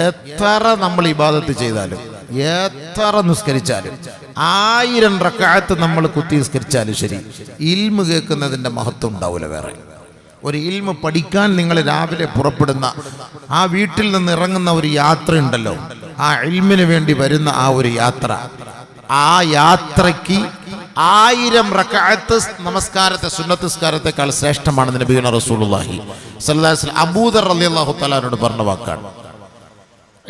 എത്ര നമ്മൾ ഇബാദത്ത് ചെയ്താലും, എത്ര നിസ്കരിച്ചാലും, 1000 റക്അത്ത് നമ്മൾ കുത്തി നിസ്കരിച്ചാലും ശരി, ഇൽമ് കേൾക്കുന്നതിൻ്റെ മഹത്വം ഉണ്ടാവില്ല. വേറെ ഒരു ഇൽമ് പഠിക്കാൻ നിങ്ങൾ രാവിലെ പുറപ്പെടുന്ന ആ വീട്ടിൽ നിന്ന് ഇറങ്ങുന്ന ഒരു യാത്ര ഉണ്ടല്ലോ, ആ ഇൽമിന് വേണ്ടി വരുന്ന ആ ഒരു യാത്ര, ആ യാത്രയ്ക്ക് 1000 റക്അത്ത് നമസ്കാരത്തെ, സുന്നത്ത് നിസ്കാരത്തെക്കാൾ ശ്രേഷ്ഠമാണെന്ന് നബിയുനാ റസൂലുള്ളാഹി സ്വല്ലല്ലാഹു അലൈഹി വസല്ലം അബൂദർ റളിയല്ലാഹു തആലയോട് പറഞ്ഞ വാക്കാണ്.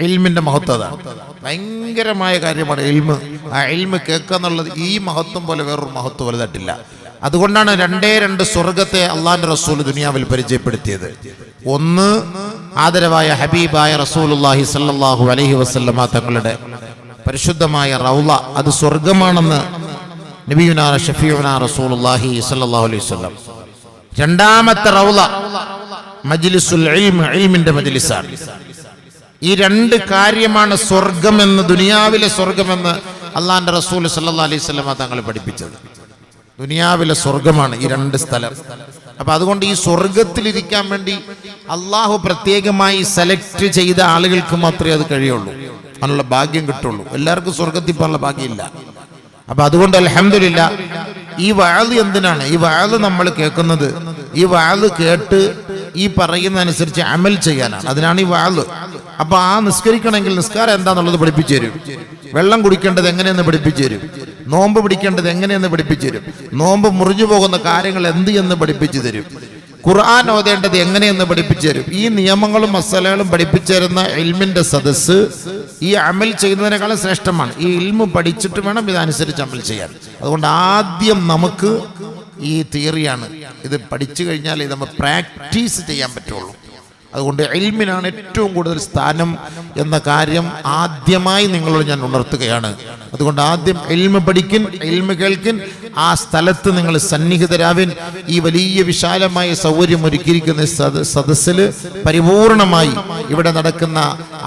ഇൽമിന്റെ മഹത്വം അതാണ്. ഭയങ്കരമായ കാര്യമാണ് ഇൽമ്. ആ ഇൽമ് കേൾക്കുക എന്നുള്ളത് ഈ മഹത്വം പോലെ വേറൊരു മഹത്വം വലുതായിട്ടില്ല. അതുകൊണ്ടാണ് 2 സ്വർഗത്തെ അള്ളാഹിന്റെ റസൂൽ ദുനിയാവിൽ പരിചയപ്പെടുത്തിയത്. ഒന്ന്, ആദരവായ ഹബീബായ റസൂലുള്ളാഹി സ്വല്ലല്ലാഹു അലൈഹി വസല്ലമ തങ്ങളുടെ പരിശുദ്ധമായ റൗള, അത് സ്വർഗമാണെന്ന് നബിയുനാ ഷഫീഉനാ റസൂലുള്ളാഹി സ്വല്ലല്ലാഹു അലൈഹി വസല്ലം. രണ്ടാമത്തെ റൗള മജ്ലിസുൽ ഇൽം, ഇൽമിന്റെ മജ്ലിസാണ്. ഈ 2 കാര്യമാണ് സ്വർഗമെന്ന്, ദുനിയാവിലെ സ്വർഗമെന്ന് അള്ളാഹിന്റെ റസൂൽ സല്ലല്ലാഹു അലൈഹി വസല്ലമ തങ്ങൾ പഠിപ്പിച്ചത്. ദുനിയാവിലെ സ്വർഗമാണ് ഈ 2 സ്ഥലം. അപ്പൊ അതുകൊണ്ട് ഈ സ്വർഗത്തിലിരിക്കാൻ വേണ്ടി അള്ളാഹു പ്രത്യേകമായി സെലക്ട് ചെയ്ത ആളുകൾക്ക് മാത്രമേ അത് കഴിയുള്ളൂ, അതിനുള്ള ഭാഗ്യം കിട്ടുള്ളൂ. എല്ലാവർക്കും സ്വർഗത്തിൽ പോകാനുള്ള ഭാഗ്യമില്ല. അപ്പൊ അതുകൊണ്ട് അൽഹംദുലില്ലാ, ഈ വഅദ് എന്തിനാണ്? ഈ വഅദ് നമ്മൾ കേൾക്കുന്നത്, ഈ വഅദ് കേട്ട് ഈ പറയുന്നതനുസരിച്ച് അമൽ ചെയ്യാനാണ്. അതിനാണ് ഈ വഅദ്. അപ്പൊ ആ നിസ്കരിക്കണമെങ്കിൽ നിസ്കാരം എന്താന്നുള്ളത് പഠിപ്പിച്ചു തരും, വെള്ളം കുടിക്കേണ്ടത് എങ്ങനെയെന്ന് പഠിപ്പിച്ചു തരും, നോമ്പ് പിടിക്കേണ്ടത് എങ്ങനെയെന്ന് പഠിപ്പിച്ചു തരും, നോമ്പ് മുറിഞ്ഞു പോകുന്ന കാര്യങ്ങൾ എന്ത് എന്ന് പഠിപ്പിച്ചു തരും, ഖുർആൻ ഓതേണ്ടത് എങ്ങനെയെന്ന് പഠിപ്പിച്ചു തരും. ഈ നിയമങ്ങളും മസലകളും പഠിപ്പിച്ചു തരുന്ന ഇൽമിന്റെ സദസ്സ് ഈ അമൽ ചെയ്യുന്നതിനേക്കാളും ശ്രേഷ്ഠമാണ്. ഈ ഇൽമു പഠിച്ചിട്ട് വേണം ഇതനുസരിച്ച് അമൽ ചെയ്യാൻ. അതുകൊണ്ട് ആദ്യം നമുക്ക് ഈ തിയറിയാണ്, ഇത് പഠിച്ചു കഴിഞ്ഞാൽ ഇത് നമ്മൾ പ്രാക്ടീസ് ചെയ്യാൻ പറ്റുള്ളൂ. അതുകൊണ്ട് ഇൽമിനാണ് ഏറ്റവും കൂടുതൽ സ്ഥാനം എന്ന കാര്യം ആദ്യമായി നിങ്ങളോട് ഞാൻ ഉണർത്തുകയാണ്. അതുകൊണ്ട് ആദ്യം ഇൽമ പഠിക്കിൻ, ഇൽമ കേൾക്കിൻ, ആ സ്ഥലത്ത് നിങ്ങൾ സന്നിഹിതരാവിൻ. ഈ വലിയ വിശാലമായ സൗകര്യം ഒരുക്കിയിരിക്കുന്ന സദസ്സിൽ പരിപൂർണമായി ഇവിടെ നടക്കുന്ന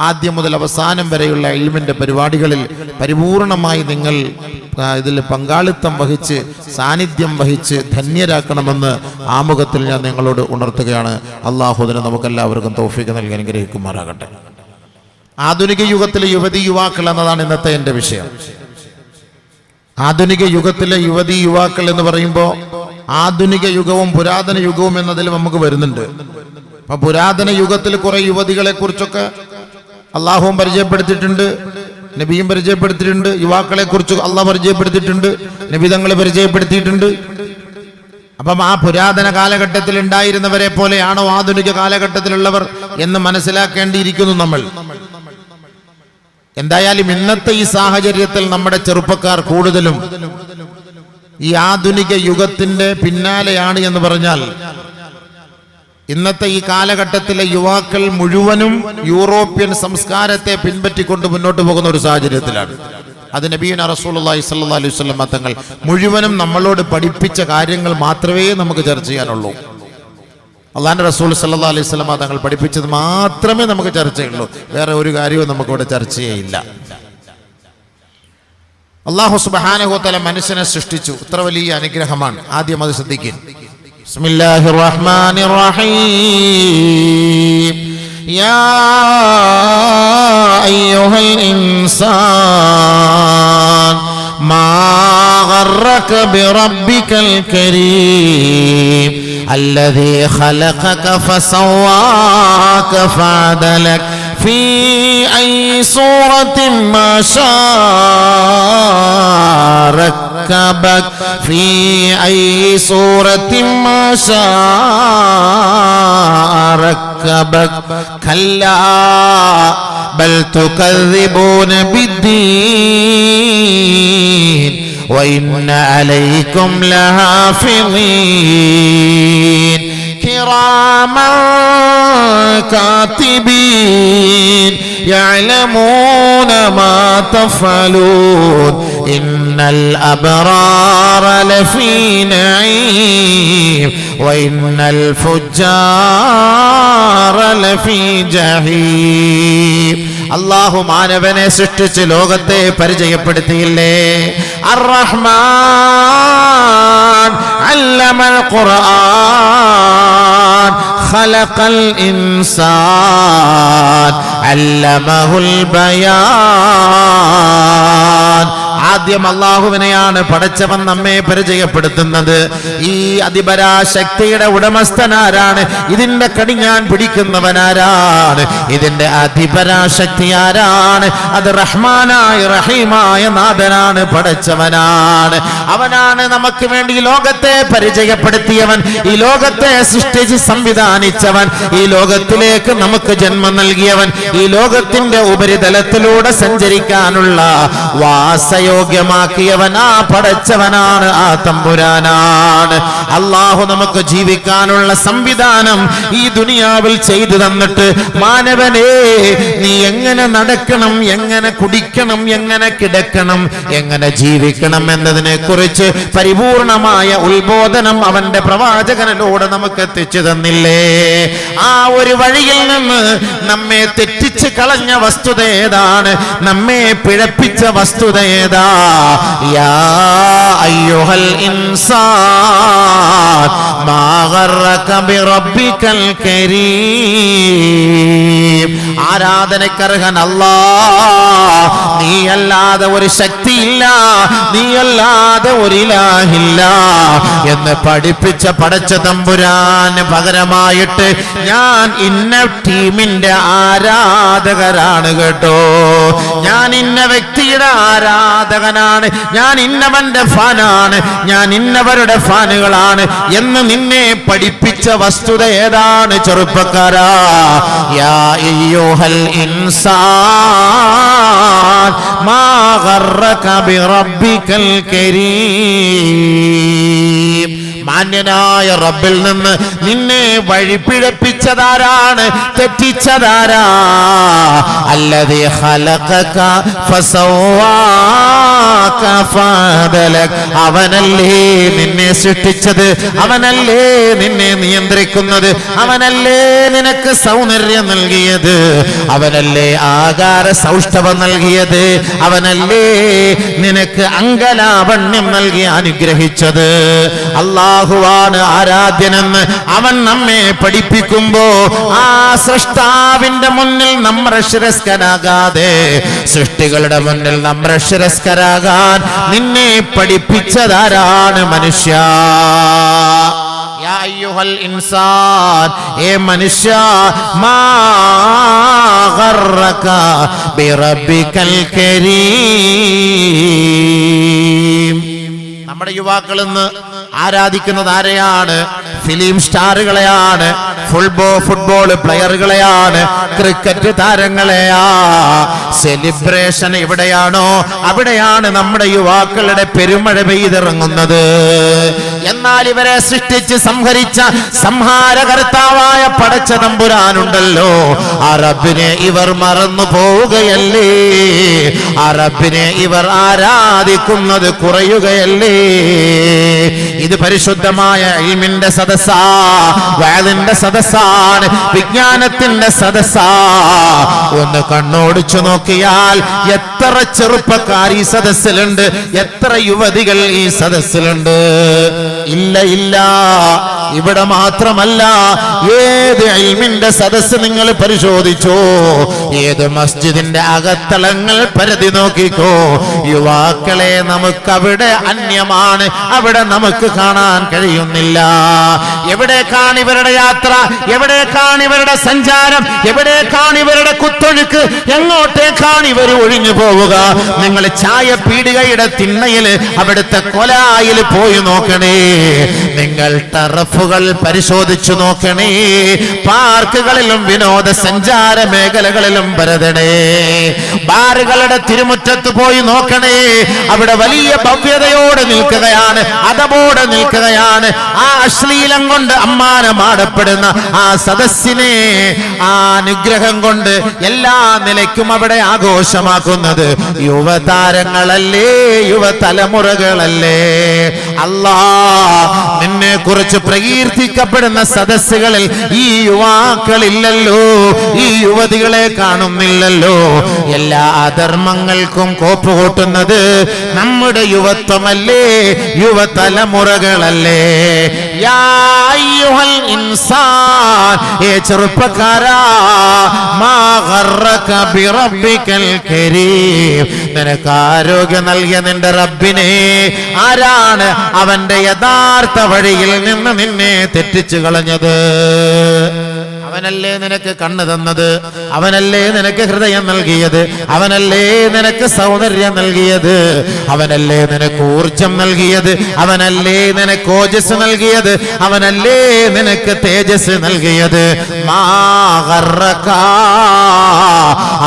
ആദ്യം മുതൽ അവസാനം വരെയുള്ള ഇൽമിന്റെ പരിപാടികളിൽ പരിപൂർണമായി നിങ്ങൾ ഇതിൽ പങ്കാളിത്തം വഹിച്ച്, സാന്നിധ്യം വഹിച്ച് ധന്യരാക്കണമെന്ന് ആമുഖത്തിൽ ഞാൻ നിങ്ങളോട് ഉണർത്തുകയാണ്. അല്ലാഹു അതിന് നമുക്കെല്ലാവർക്കും തൗഫീഖ് നൽകി അനുഗ്രഹിക്കുമാറാകട്ടെ. ആധുനിക യുഗത്തിലെ യുവതി യുവാക്കൾ എന്നതാണ് ഇന്നത്തെ എൻ്റെ വിഷയം. ആധുനിക യുഗത്തിലെ യുവതി യുവാക്കൾ എന്ന് പറയുമ്പോൾ ആധുനിക യുഗവും പുരാതന യുഗവും എന്നതിൽ നമുക്ക് വരുന്നുണ്ട്. അപ്പൊ പുരാതന യുഗത്തിൽ കുറെ യുവതികളെ കുറിച്ചൊക്കെ അള്ളാഹുവും പരിചയപ്പെടുത്തിയിട്ടുണ്ട്, നബിയും പരിചയപ്പെടുത്തിയിട്ടുണ്ട്. യുവാക്കളെ കുറിച്ച് അള്ളാഹ് പരിചയപ്പെടുത്തിയിട്ടുണ്ട്, നബി തങ്ങളെ പരിചയപ്പെടുത്തിയിട്ടുണ്ട്. അപ്പം ആ പുരാതന കാലഘട്ടത്തിൽ ഉണ്ടായിരുന്നവരെ പോലെയാണോ ആധുനിക കാലഘട്ടത്തിലുള്ളവർ എന്ന് മനസ്സിലാക്കേണ്ടിയിരിക്കുന്നു നമ്മൾ. എന്തായാലും ഇന്നത്തെ ഈ സാഹചര്യത്തിൽ നമ്മുടെ ചെറുപ്പക്കാർ കൂടുതലും ഈ ആധുനിക യുഗത്തിന്റെ പിന്നാലെയാണ് എന്ന് പറഞ്ഞാൽ, ഇന്നത്തെ ഈ കാലഘട്ടത്തിലെ യുവാക്കൾ മുഴുവനും യൂറോപ്യൻ സംസ്കാരത്തെ പിൻപറ്റിക്കൊണ്ട് മുന്നോട്ട് പോകുന്ന ഒരു സാഹചര്യത്തിലാണ്. അത് നബിയുനാ റസൂലുള്ളാഹി സ്വല്ലല്ലാഹു അലൈഹി വസല്ലം തങ്ങൾ മുഴുവനും നമ്മളോട് പഠിപ്പിച്ച കാര്യങ്ങൾ മാത്രമേ നമുക്ക് ചർച്ച ചെയ്യാനുള്ളൂ. അള്ളാഹുവിന്റെ റസൂൽ സ്വല്ലല്ലാഹു അലൈഹി വസല്ലം തങ്ങൾ പഠിപ്പിച്ചത് മാത്രമേ നമുക്ക് ചർച്ചയുള്ളൂ. വേറെ ഒരു കാര്യവും നമുക്കിവിടെ ചർച്ച ചെയ്യില്ല. അല്ലാഹു സുബ്ഹാനഹു വ തആല മനുഷ്യനെ സൃഷ്ടിച്ചു, ഇത്ര വലിയ അനുഗ്രഹമാണ്. ആദ്യം അത് ശ്രദ്ധിക്കുക. ബിസ്മില്ലാഹിർ റഹ്മാനിർ റഹീം. യാ അയ്യുഹൽ ഇൻസാൻ മാ ഗർറക ബിറബ്ബികൽ കരീം الذي خلقك فسواك فعدلك في أي صورة ما شاء ركبك في أي صورة ما شاء ركبك كلا بل تكذبون بالدين وإن عليكم لحافظين كراما كاتبين يعلمون ما تفعلون إن الأبرار لفي نعيم وإن الفجار لفي جحيم. അല്ലാഹു മാനവനെ സൃഷ്ടിച്ച് ലോകത്തെ പരിചയപ്പെടുത്തിയില്ലേ? അർ-റഹ്മാൻ അല്ലമൽ ഖുർആൻ ഖലഖൽ ഇൻസാൻ അല്ലമഹുൽ ബയാൻ. ആദ്യം അള്ളാഹുവിനെയാണ് പടച്ചവൻ നമ്മെ പരിചയപ്പെടുത്തുന്നത്. ഈ അതിപരാശക്തിയുടെ ഉടമസ്ഥനാരാണ്? ഇതിന്റെ കടിഞ്ഞാൻ പിടിക്കുന്നവനാരാണ്? ഇതിന്റെ അതിപരാശക്തി ആരാണ്? അത് റഹ്മാനായ റഹീമായ നാഥനാണ്, പടച്ചവനാണ്. അവനാണ് നമുക്ക് വേണ്ടി ഈ ലോകത്തെ പരിചയപ്പെടുത്തിയവൻ, ഈ ലോകത്തെ സൃഷ്ടിച്ച് സംവിധാനിച്ചവൻ, ഈ ലോകത്തിലേക്ക് നമുക്ക് ജന്മം നൽകിയവൻ, ഈ ലോകത്തിന്റെ ഉപരിതലത്തിലൂടെ സഞ്ചരിക്കാനുള്ള വാസയോഗ്യമാക്കിയവൻ ആ പടച്ചവനാണ്, ആ തമ്പുരാനാണ്. അള്ളാഹു നമുക്ക് ജീവിക്കാനുള്ള സംവിധാനം ഈ ദുനിയാവിൽ ചെയ്തു തന്നിട്ട്, മാനവനെ നീ എങ്ങനെ നടക്കണം, എങ്ങനെ കുടിക്കണം, എങ്ങനെ കിടക്കണം, എങ്ങനെ ജീവിക്കണം എന്നതിനെ കുറിച്ച് പരിപൂർണമായ ഉത്ബോധനം അവന്റെ പ്രവാചകനിലൂടെ നമുക്ക് എത്തിച്ചു തന്നില്ലേ? ആ ഒരു വഴിയിൽ നിന്ന് നമ്മെ തെറ്റിച്ച് കളഞ്ഞ വസ്തുത ഏതാണ്? നമ്മെ പിഴപ്പിച്ച വസ്തുത ഏതാ? യാ അയ്യുഹൽ ഇൻസാൻ മാ ഗർറക ബിറബ്ബികൽ കരീം. ആരാധനക്കർഹൻ അല്ലാഹ്, നീയല്ലാതെ ഒരു ശക്തിയില്ല, നീയല്ലാതെ ഒരു ഇലാഹില്ല എന്ന് പഠിപ്പിച്ച പടച്ച തമ്പുരാന് പകരമായിട്ട് ഞാൻ ഇന്ന ടീമിന്റെ ആരാധകരാണ് കേട്ടോ, ഞാൻ ഇന്ന വ്യക്തിയുടെ ആരാധകനാണ്, ഞാൻ ഇന്നവന്റെ ഫാനാണ്, ഞാൻ ഇന്നവരുടെ ഫാനുകളാണ് എന്ന് നിന്നെ പഠിപ്പിച്ച വസ്തുത ഏതാണ് ചെറുപ്പക്കാരാ? യാ അയ്യുഹൽ ഇൻസാൻ മാ ഗർറക ബിറബ്ബികൽ കരീം. മാന്യനായ റബ്ബിൽ നിന്ന് നിന്നെ വഴിപിഴപ്പിച്ചതാരാണ്? തെറ്റിച്ചതാരാ? അല്ലദീ ഖലഖക ഫസവ്വാക ഫഅദലക. അവനല്ലേ നിന്നെ സൃഷ്ടിച്ചത്, അവനല്ലേ നിന്നെ നിയന്ത്രിക്കുന്നത്, അവനല്ലേ നിനക്ക് സൗന്ദര്യം നൽകിയത്, അവനല്ലേ ആകാര സൗഷ്ഠവം നൽകിയത്, അവനല്ലേ നിനക്ക് അംഗലാവണ്യം നൽകി അനുഗ്രഹിച്ചത്. അല്ലാഹുവാണ് ആരാധ്യനെന്ന് അവൻ നമ്മെ പഠിപ്പിക്കുമ്പോ ആ സൃഷ്ടാവിന്റെ മുന്നിൽ നമ്മൾ ശിരസ്കരാകാതെ, സൃഷ്ടികളുടെ മുന്നിൽ നമ്മൾ ശിരസ്കരാകാൻ നിന്നെ പഠിപ്പിച്ചതാരാണ്? മനുഷ്യ. യാ അയ്യുഹൽ ഇൻസാൻ, ഏ മനുഷ്യ, മാ ഗർറക ബിറബ്ബികൽ കരീം. നമ്മുടെ യുവാക്കൾ ഇന്ന് ആരാധിക്കുന്നത് ആരെയാണ്? ഫിലിം സ്റ്റാറുകളെയാണ്, ഫുട്ബോൾ പ്ലെയറുകളെയാണ്, ക്രിക്കറ്റ് താരങ്ങളെയാ. സെലിബ്രേഷൻ എവിടെയാണോ അവിടെയാണ് നമ്മുടെ യുവാക്കളുടെ പെരുമഴ പെയ്തിറങ്ങുന്നത്. എന്നാൽ ഇവരെ സൃഷ്ടിച്ച് സംഹരിച്ച സംഹാരകർത്താവായ പടച്ച തമ്പുരാനുണ്ടല്ലോ, ആ റബ്ബിനെ ഇവർ മറന്നു പോവുകയല്ലേ? ആ റബ്ബിനെ ഇവർ ആരാധിക്കുന്നത് കുറയുകയല്ലേ? ഇത് പരിശുദ്ധമായ ഇൽമിന്റെ സദസ്സാ, വഅദിന്റെ സദസ്സാണ്, വിജ്ഞാനത്തിന്റെ സദസ്സാ. ഒന്ന് കണ്ണോടിച്ചു നോക്കിയാൽ എത്ര ചെറുപ്പക്കാർ ഈ സദസ്സിലുണ്ട്, എത്ര യുവതികൾ ഈ സദസ്സിലുണ്ട്. ഇല്ല ഇല്ല, ഇവിടെ മാത്രമല്ല, ഏത് ഇൽമിന്റെ സദസ്സ് നിങ്ങൾ പരിശോധിച്ചോ, ഏത് മസ്ജിദിന്റെ അകത്തളങ്ങൾ പരതി നോക്കിക്കോ, യുവാക്കളെ നമുക്കവിടെ അന്യമാണ്, അവിടെ നമുക്ക് കാണാൻ കഴിയുന്നില്ല. എവിടേക്കാണ് ഇവരുടെ യാത്ര, എവിടേക്കാണ് ഇവരുടെ സഞ്ചാരം, എവിടേക്കാണ് ഇവരുടെ കുത്തൊഴുക്ക്, എങ്ങോട്ടേക്കാണ് ഇവർ ഒഴിഞ്ഞു പോവുക? നിങ്ങൾ ചായ പീടികയുടെ തിണ്ണയില്, അവിടുത്തെ കൊലായിൽ പോയി നോക്കണേ, നിങ്ങൾ ടർഫുകൾ പരിശോധിച്ചു നോക്കണേ, പാർക്കുകളിലും വിനോദസഞ്ചാര മേഖലകളിലും പരതണേ, ബാറുകളുടെ തിരുമുറ്റത്ത് പോയി നോക്കണേ, അവിടെ വലിയ ഭവ്യതയോടെ നിൽക്കുകയാണ്, അതബോടെ നിൽക്കുകയാണ്. ആ അശ്ലീലം കൊണ്ട് അമ്മാനമാടപ്പെടുന്ന ആ സദസ്സിനെ ആ അനുഗ്രഹം കൊണ്ട് എല്ലാ നിലയ്ക്കും അവിടെ ആഘോഷമാക്കുന്നത് യുവതാരങ്ങളല്ലേ, യുവതലമുറകളല്ലേ? അല്ലാ, നിന്നെ കുറിച്ച് പ്രകീർത്തിക്കപ്പെടുന്ന സദസ്സുകളിൽ ഈ യുവാക്കളില്ലല്ലോ, ഈ യുവതികളെ കാണുന്നില്ലല്ലോ. എല്ലാ അധർമ്മങ്ങൾക്കും കോപ്പ് കൂട്ടുന്നത് നമ്മുടെ യുവത്വമല്ലേ, യുവതലമുറകളല്ലേ? യാ അയ്യുഹൽ ഇൻസാൻ, ഏ ചെറുപ്പക്കാരാ, മാ ഗർറക ബിറബ്ബിക്കൽ കരീം, നിനക്ക് ആരോഗ്യം നൽകിയ നിന്റെ റബ്ബിനെ, ആരാണ് അവന്റെ യഥാർത്ഥ വഴിയിൽ നിന്ന് നിന്നെ തെറ്റിച്ചു കളഞ്ഞത്? അവനല്ലേ നിനക്ക് കണ്ണ് തന്നത്, അവനല്ലേ നിനക്ക് ഹൃദയം നൽകിയത്, അവനല്ലേ നിനക്ക് സൗന്ദര്യം നൽകിയത്, അവനല്ലേ നിനക്ക് ഊർജം നൽകിയത്, അവനല്ലേ നിനക്ക് ഓജസ് നൽകിയത്, അവനല്ലേ നിനക്ക് തേജസ് നൽകിയത്. മാ ഗർറക,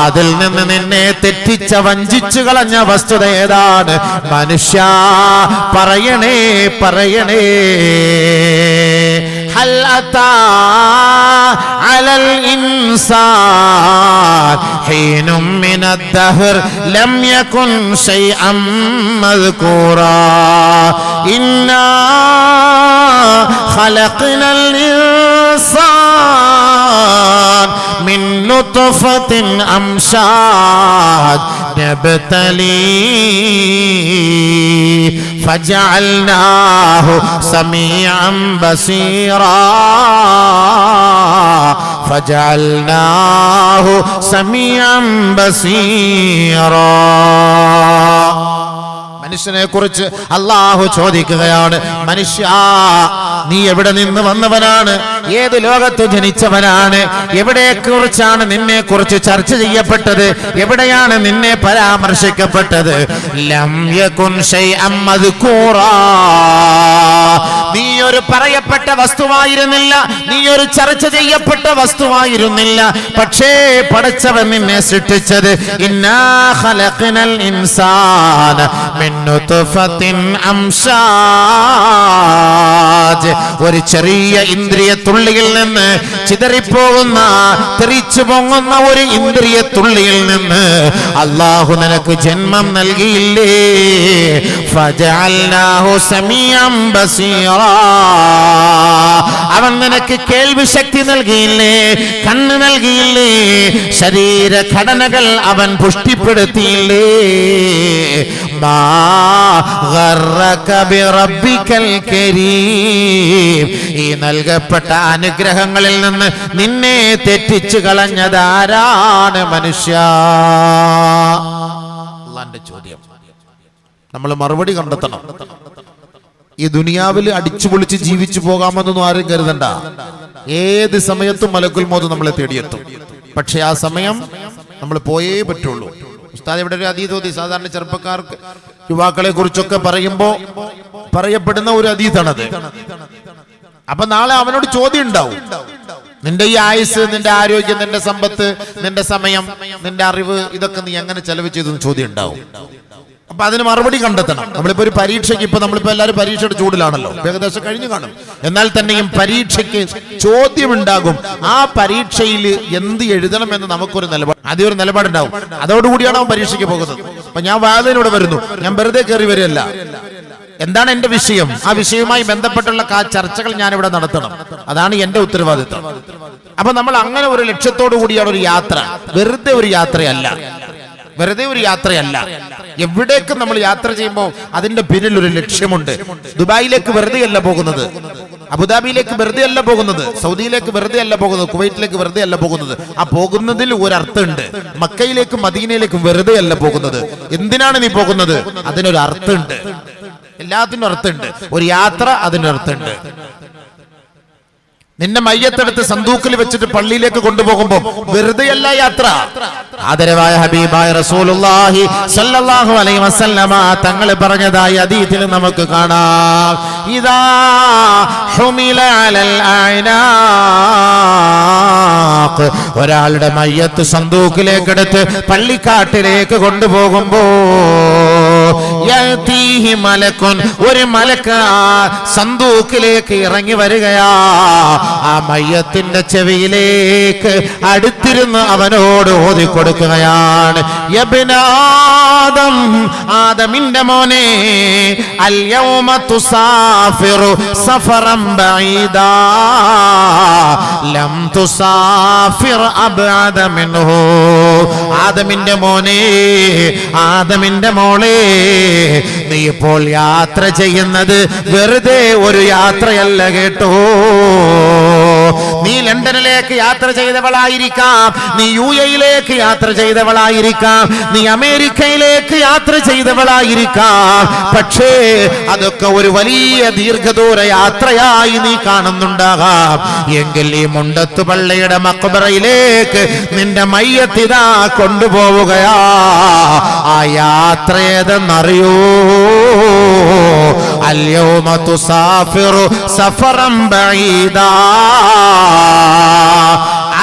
അതിൽ നിന്ന് നിന്നെ തെറ്റിച്ച വഞ്ചിച്ചു കളഞ്ഞ വസ്തുത ഏതാണ്? മനുഷ്യ, പറയണേ പറയണേ. ഹൽ അതാ അലൽ ഇൻസാൻ ഹീനും മിനദ് ദഹർ ലം യകുൻ ശൈഅൻ മദ്കൂറാ ഇന്നാ ഖലഖ്നൽ ഇൻസാൻ മിൻ നുത്ഫത്തിൻ അംശാജ് നബ്തലീ ഫജഅൽനാഹു സമീഅൻ ബസീറാ فجعلناه سميعا بصيرا. മനുഷ്യനെ കുറിച്ച് അല്ലാഹു ചോദിക്കുകയാണ്, മനുഷ്യ, നീ എവിടെ നിന്ന് വന്നവനാണ്? ഏത് ലോകത്ത് ജനിച്ചവനാണ്? എവിടെ കുറിച്ചാണ് നിന്നെ കുറിച്ച് ചർച്ച ചെയ്യപ്പെട്ടത്? എവിടെയാണ് നിന്നെ പരാമർശിക്കപ്പെട്ടത്? ലം യകുൻ ശൈഅൻ മദ്കൂറാ, നീ ഒരു പറയപ്പെട്ട വസ്തുവായിരുന്നില്ല, നീ ഒരു ചർച്ച ചെയ്യപ്പെട്ട വസ്തുവായിരുന്നില്ല. പക്ഷേ പടച്ചവൻ നിന്നെ സൃഷ്ടിച്ചത് ഇന്നാ ഖലഖ്നൽ ഇൻസാന മിൻ നുത്ഫത്തിൻ അംശാജ്, ഒരു ചെറിയ ഇന്ദ്രിയത്തുള്ളിയിൽ നിന്ന് ചിതറിപ്പോകുന്ന, തെറിച്ചു പൊങ്ങുന്ന ഒരു ഇന്ദ്രിയത്തുള്ളിയിൽ നിന്ന് അല്ലാഹു നിനക്ക് ജന്മം നൽകിയില്ലേ? ഫജഅൽനാഹു സമീഅൻ ബസീറാ, അവൻ നിനക്ക് കേൾവി ശക്തി നൽകിയില്ലേ? കണ്ണ് നൽകിയില്ലേ? ശരീരഘടനകൾ അവൻ പുഷ്ടിപ്പെടുത്തിയില്ലേ? മാ ഗർറക ബിറബ്ബിക്കൽ കരീം, ഈ നൽകപ്പെട്ട അനുഗ്രഹങ്ങളിൽ നിന്ന് നിന്നെ തെറ്റിച്ചു കളഞ്ഞതാരാണ്? മനുഷ്യ. അല്ലാഹുവിന്റെ ചോദ്യം നമ്മൾ മറുപടി കണ്ടെത്തണം. ഈ ദുനിയാവിൽ അടിച്ചു പൊളിച്ച് ജീവിച്ചു പോകാമെന്നൊന്നും ആരും കരുതണ്ട. ഏത് സമയത്തും മലക്കുൽ മൗത്ത് നമ്മളെ തേടിയെത്തും. പക്ഷെ ആ സമയം നമ്മൾ പോയേ പറ്റുള്ളൂ. ഉസ്താദ് ഇവിടെ ഒരു ഹദീസ് ഓതി. സാധാരണ ചെറുപ്പക്കാർക്ക്, യുവാക്കളെ കുറിച്ചൊക്കെ പറയുമ്പോ പറയപ്പെടുന്ന ഒരു ഹദീസാണത്. അപ്പൊ നാളെ അവനോട് ചോദ്യം ഉണ്ടാവും. നിന്റെ ഈ ആയുസ്, നിന്റെ ആരോഗ്യം, നിന്റെ സമ്പത്ത്, നിന്റെ സമയം, നിന്റെ അറിവ്, ഇതൊക്കെ നീ എങ്ങനെ ചെലവ് ചെയ്തെന്ന് ചോദ്യം ഉണ്ടാവും. അപ്പൊ അതിന് മറുപടി കണ്ടെത്തണം. നമ്മളിപ്പോ ഒരു പരീക്ഷയ്ക്ക്, ഇപ്പൊ നമ്മളിപ്പോ എല്ലാവരും പരീക്ഷയുടെ ചൂടിലാണല്ലോ, ഏകദേശം കഴിഞ്ഞു കാണും. എന്നാൽ തന്നെയും പരീക്ഷയ്ക്ക് ചോദ്യമുണ്ടാകും. ആ പരീക്ഷയിൽ എന്ത് എഴുതണം എന്ന് നമുക്കൊരു നിലപാട്, ആദ്യം ഒരു നിലപാടുണ്ടാവും. അതോടുകൂടിയാണ് അവൻ പരീക്ഷയ്ക്ക് പോകുന്നത്. അപ്പൊ ഞാൻ വാതിലൂടെ വരുന്നു, ഞാൻ വെറുതെ കയറി വരികയല്ല. എന്താണ് എന്റെ വിഷയം? ആ വിഷയവുമായി ബന്ധപ്പെട്ടുള്ള ചർച്ചകൾ ഞാൻ ഇവിടെ നടത്തണം. അതാണ് എന്റെ ഉത്തരവാദിത്വം. അപ്പൊ നമ്മൾ അങ്ങനെ ഒരു ലക്ഷ്യത്തോടു കൂടിയാണ് ഒരു യാത്ര. വെറുതെ ഒരു യാത്രയല്ല, വെറുതെ ഒരു യാത്രയല്ല. എവിടേക്കും നമ്മൾ യാത്ര ചെയ്യുമ്പോൾ അതിന്റെ പിന്നിൽ ഒരു ലക്ഷ്യമുണ്ട്. ദുബായിലേക്ക് വെറുതെ അല്ല പോകുന്നത്, അബുദാബിയിലേക്ക് വെറുതെ അല്ല പോകുന്നത്, സൗദിയിലേക്ക് വെറുതെ അല്ല പോകുന്നത്, കുവൈറ്റിലേക്ക് വെറുതെ അല്ല പോകുന്നത്. ആ പോകുന്നതിൽ ഒരർത്ഥമുണ്ട്. മക്കയിലേക്കും മദീനയിലേക്കും വെറുതെ അല്ല പോകുന്നത്. എന്തിനാണ് നീ പോകുന്നത്? അതിനൊരു അർത്ഥമുണ്ട്. എല്ലാത്തിനും അർത്ഥമുണ്ട്. ഒരു യാത്ര അതിനൊരർത്ഥമുണ്ട്. നിന്നെ മയ്യത്തെടുത്ത് സന്തൂക്കിൽ വെച്ചിട്ട് പള്ളിയിലേക്ക് കൊണ്ടുപോകുമ്പോൾ വെറുതെയല്ല യാത്ര. ആദരവായ ഹബീബായ റസൂലുള്ളാഹി സ്വല്ലല്ലാഹു അലൈഹി വസല്ലമ തങ്ങൾ പറഞ്ഞതായി ഹദീസിൽ നമുക്ക് കാണാം, ഇദാ ഹുമില അലൽ അഅനാഖ്, ഒരാളുടെ മയ്യത്ത് സന്തൂക്കിലേക്ക് എടുത്ത് പള്ളിക്കാട്ടിലേക്ക് കൊണ്ടുപോകുമ്പോൾ യഅതീഹി മലക്കുൻ, ഒരു മലക്ക് സന്തൂക്കിലേക്ക് ഇറങ്ങി വരികയാ. ആ മയ്യത്തിന്റെ ചെവിയിലേക്ക് അടുത്തിരുന്ന് അവനോട് ഓതി കൊടുക്കുകയാണ്, യബ്നാദം, ആദമിന്റെ മോനെ, അൽ യൗമ തുസാഫിറു സഫറൻ ബഈദാ ലം തുസാഫിർ അബ്അദ മിൻഹു. ആദമിന്റെ മോനെ, ആദമിന്റെ മോളെ, നീ ഇപ്പോൾ യാത്ര ചെയ്യുന്നത് വെറുതെ ഒരു യാത്രയല്ല കേട്ടോ. നീ ലണ്ടനിലേക്ക് യാത്ര ചെയ്തവളായിരിക്കാം, നീ UAE-യിലേക്ക് യാത്ര ചെയ്തവളായിരിക്കാം, നീ അമേരിക്കയിലേക്ക് യാത്ര ചെയ്തവളായിരിക്കാം. പക്ഷേ അതൊക്കെ ഒരു വലിയ ദീർഘദൂര യാത്രയായി നീ കാണുന്നുണ്ടാകാം. എങ്കിൽ ഈ മുണ്ടത്തുപള്ളിയുടെ മഖ്ബറയിലേക്ക് നിന്റെ മയ്യത്തിതാ കൊണ്ടുപോവുകയാ. ആ യാത്ര ഏതെന്നറിയോ? അൽയൗമ തുസാഫിറു സഫറൻ ബഈദാ.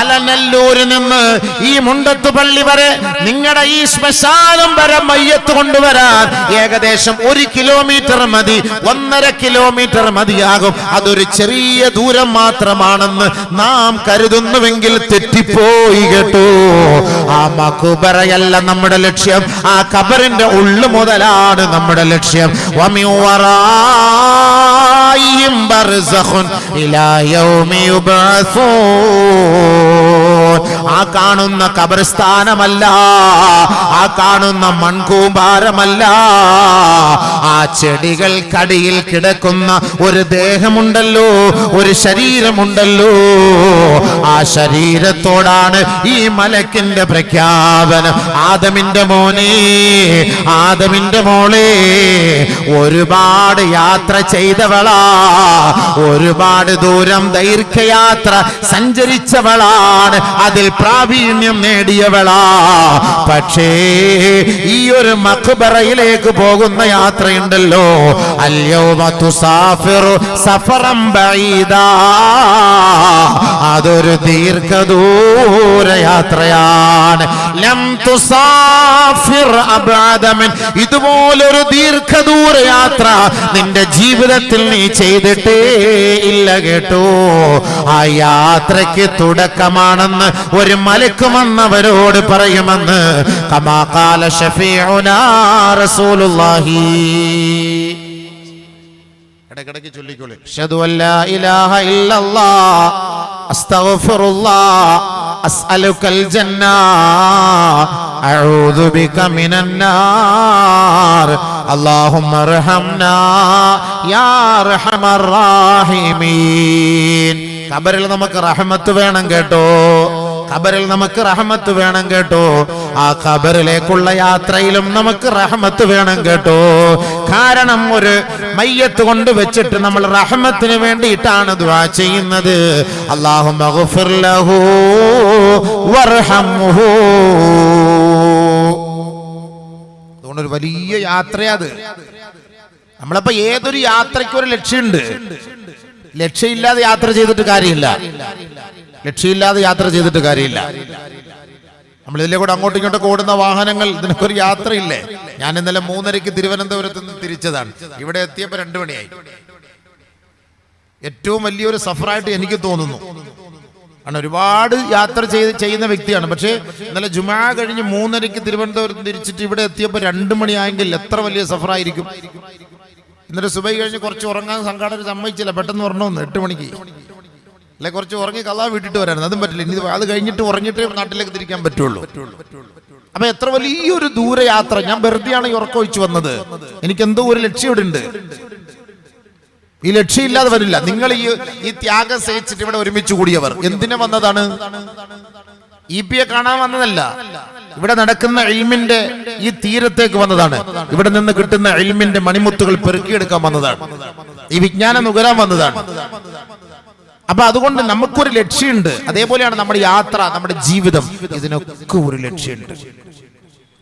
അലനല്ലൂരിൽ നിന്ന് ഈ മുണ്ടത്തുപള്ളി വരെ, നിങ്ങളുടെ ഈ ശ്മശാനം വരെ മയ്യത്ത് കൊണ്ടുവരാൻ ഏകദേശം 1 കിലോമീറ്റർ മതി, 1.5 കിലോമീറ്റർ മതിയാകും. അതൊരു ചെറിയ ദൂരം മാത്രമാണെന്ന് നാം കരുതുന്നുവെങ്കിൽ തെറ്റിപ്പോയി കേട്ടോ. ആ മഖ്ബറയല്ല നമ്മുടെ ലക്ഷ്യം, ആ ഖബറിന്റെ ഉള്ളു മുതലാണ് നമ്മുടെ ലക്ഷ്യം. വമിൻ വറാഇഹിം ബർസഖുൻ ഇലാ യൗമി യുബ്അസൂൻ. ആ കാണുന്ന ഖബർസ്ഥാനമല്ല, ആ കാണുന്ന മൺകൂമ്പാരമല്ല, ആ ചെടികൾക്കടിയിൽ കിടക്കുന്ന ഒരു ദേഹമുണ്ടല്ലോ, ഒരു ശരീരമുണ്ടല്ലോ. ആ ശരീരത്തോടാണ് ഈ മലക്കിന്റെ പ്രഖ്യാപനം. ആദമിന്റെ മോനെ, ആദമിന്റെ മോളെ, ഒരുപാട് യാത്ര ചെയ്തവളാ, ഒരുപാട് ദൂരം ദൈർഘ്യയാത്ര സഞ്ചരിച്ചവളാണ്, അതിൽ പ്രാവീണ്യം നേടിയവളാ. പക്ഷേ ഈ ഒരു മഖ്ബറയിലേക്ക് പോകുന്ന യാത്രയുണ്ടല്ലോ, അൽയൗമ തുസാഫിറു സഫറൻ ബഈദാ, അതൊരു ദീർഘദൂര യാത്രയാണ്. ലം തുസാഫിർ അബ്അദ മിൻ, ഇതുപോലൊരു ദീർഘദൂര യാത്ര നിന്റെ ജീവിതത്തിൽ നീ ചെയ്തിട്ടേ ഇല്ല കേട്ടോ. ആ യാത്രയ്ക്ക് തുടക്കമാണെന്ന് ഒരു മലക്ക് വന്നവരോട് പറയുമെന്ന് കമാ ഖാല ശഫീഉനാ റസൂലുള്ളാഹി. ഇടയ്ക്കിടയ്ക്ക് ചൊല്ലിക്കോളി. അശ്ഹദു അല്ലാ ഇലാഹ ഇല്ലല്ലാഹ് അസ്തഗ്ഫിറുല്ലാഹ് അസ്അലുകൽ ജന്ന അഊദു ബിക മിനൻ നാർ അല്ലാഹുമ്മ അർഹംനാ യാ അർഹമർ റഹീമീൻ. ഖബറിൽ നമുക്ക് റഹ്മത്ത് വേണം കേട്ടോ, ഖബറിൽ നമുക്ക് റഹ്മത്ത് വേണം കേട്ടോ. ആ ഖബറിലേക്കുള്ള യാത്രയിലും നമുക്ക് റഹ്മത്ത് വേണം കേട്ടോ. കാരണം ഒരു മയ്യത്ത് കൊണ്ട് വെച്ചിട്ട് നമ്മൾ റഹ്മത്തിന് വേണ്ടിയിട്ടാണ് ദുആ ചെയ്യുന്നത്. അല്ലാഹുമ്മഗ്ഫിർ ലഹു വർഹംഹു. അതുകൊണ്ട് ഒരു വലിയ യാത്രയത്. നമ്മളിപ്പോ ഏതൊരു യാത്രയ്ക്കും ഒരു ലക്ഷ്യമുണ്ട്. ലക്ഷ്യമില്ലാതെ യാത്ര ചെയ്തിട്ട് കാര്യമില്ല, ലക്ഷ്യമില്ലാതെ യാത്ര ചെയ്തിട്ട് കാര്യമില്ല. നമ്മൾ ഇതിലെ കൂടെ അങ്ങോട്ടും ഇങ്ങോട്ടും ഓടുന്ന വാഹനങ്ങൾ, ഇതിനൊക്കെ ഒരു യാത്രയില്ലേ? ഞാൻ ഇന്നലെ 3:30 തിരുവനന്തപുരത്ത് നിന്ന് തിരിച്ചതാണ്. ഇവിടെ എത്തിയപ്പോൾ 2 മണിയായി. ഏറ്റവും വലിയൊരു സഫറായിട്ട് എനിക്ക് തോന്നുന്നു. കാരണം ഒരുപാട് യാത്ര ചെയ്യുന്ന വ്യക്തിയാണ്. പക്ഷേ ഇന്നലെ ജുമാ കഴിഞ്ഞ് 3:30 തിരുവനന്തപുരത്ത് തിരിച്ചിട്ട് ഇവിടെ എത്തിയപ്പോൾ 2 മണിയായെങ്കിൽ എത്ര വലിയ സഫറായിരിക്കും. ഇന്നലെ സുബൈ കഴിഞ്ഞ് കുറച്ച് ഉറങ്ങാൻ സംഘാടകർ സമ്മതിച്ചില്ല, പെട്ടെന്ന് ഉറങ്ങണമെന്ന് 8 മണിക്ക്. അല്ലെ കുറച്ച് ഉറങ്ങി കള്ളാ വീട്ടിട്ട് വരായിരുന്നു, അതും പറ്റില്ല. ഇനി അത് കഴിഞ്ഞിട്ട് ഉറങ്ങിയിട്ട് നാട്ടിലേക്ക് തിരിക്കാൻ പറ്റുള്ളൂ. അപ്പൊ എത്ര വലിയൊരു ദൂരയാത്ര. ഞാൻ വെറുതെയാണ് ഈ ഉറക്കം ഒഴിച്ചു വന്നത്. എനിക്ക് എന്തോ ഒരു ലക്ഷ്യം ഇവിടെ ഉണ്ട്. ഈ ലക്ഷ്യമില്ലാതെ വരില്ല. നിങ്ങൾ ഈ ത്യാഗം സഹിച്ചിട്ട് ഇവിടെ ഒരുമിച്ച് കൂടിയവർ എന്തിനു വന്നതാണ്? ഇപിയെ കാണാൻ വന്നതല്ല, ഇവിടെ നടക്കുന്ന ഇൽമിന്റെ ഈ തീരത്തേക്ക് വന്നതാണ്. ഇവിടെ നിന്ന് കിട്ടുന്ന ഇൽമിന്റെ മണിമുത്തുകൾ പെറുക്കിയെടുക്കാൻ വന്നതാണ്. ഈ വിജ്ഞാനം നുകരാൻ വന്നതാണ്. അപ്പൊ അതുകൊണ്ട് നമുക്കൊരു ലക്ഷ്യമുണ്ട്. അതേപോലെയാണ് നമ്മുടെ യാത്ര, നമ്മുടെ ജീവിതം, ഇതിനൊക്കെ ഒരു ലക്ഷ്യമുണ്ട്.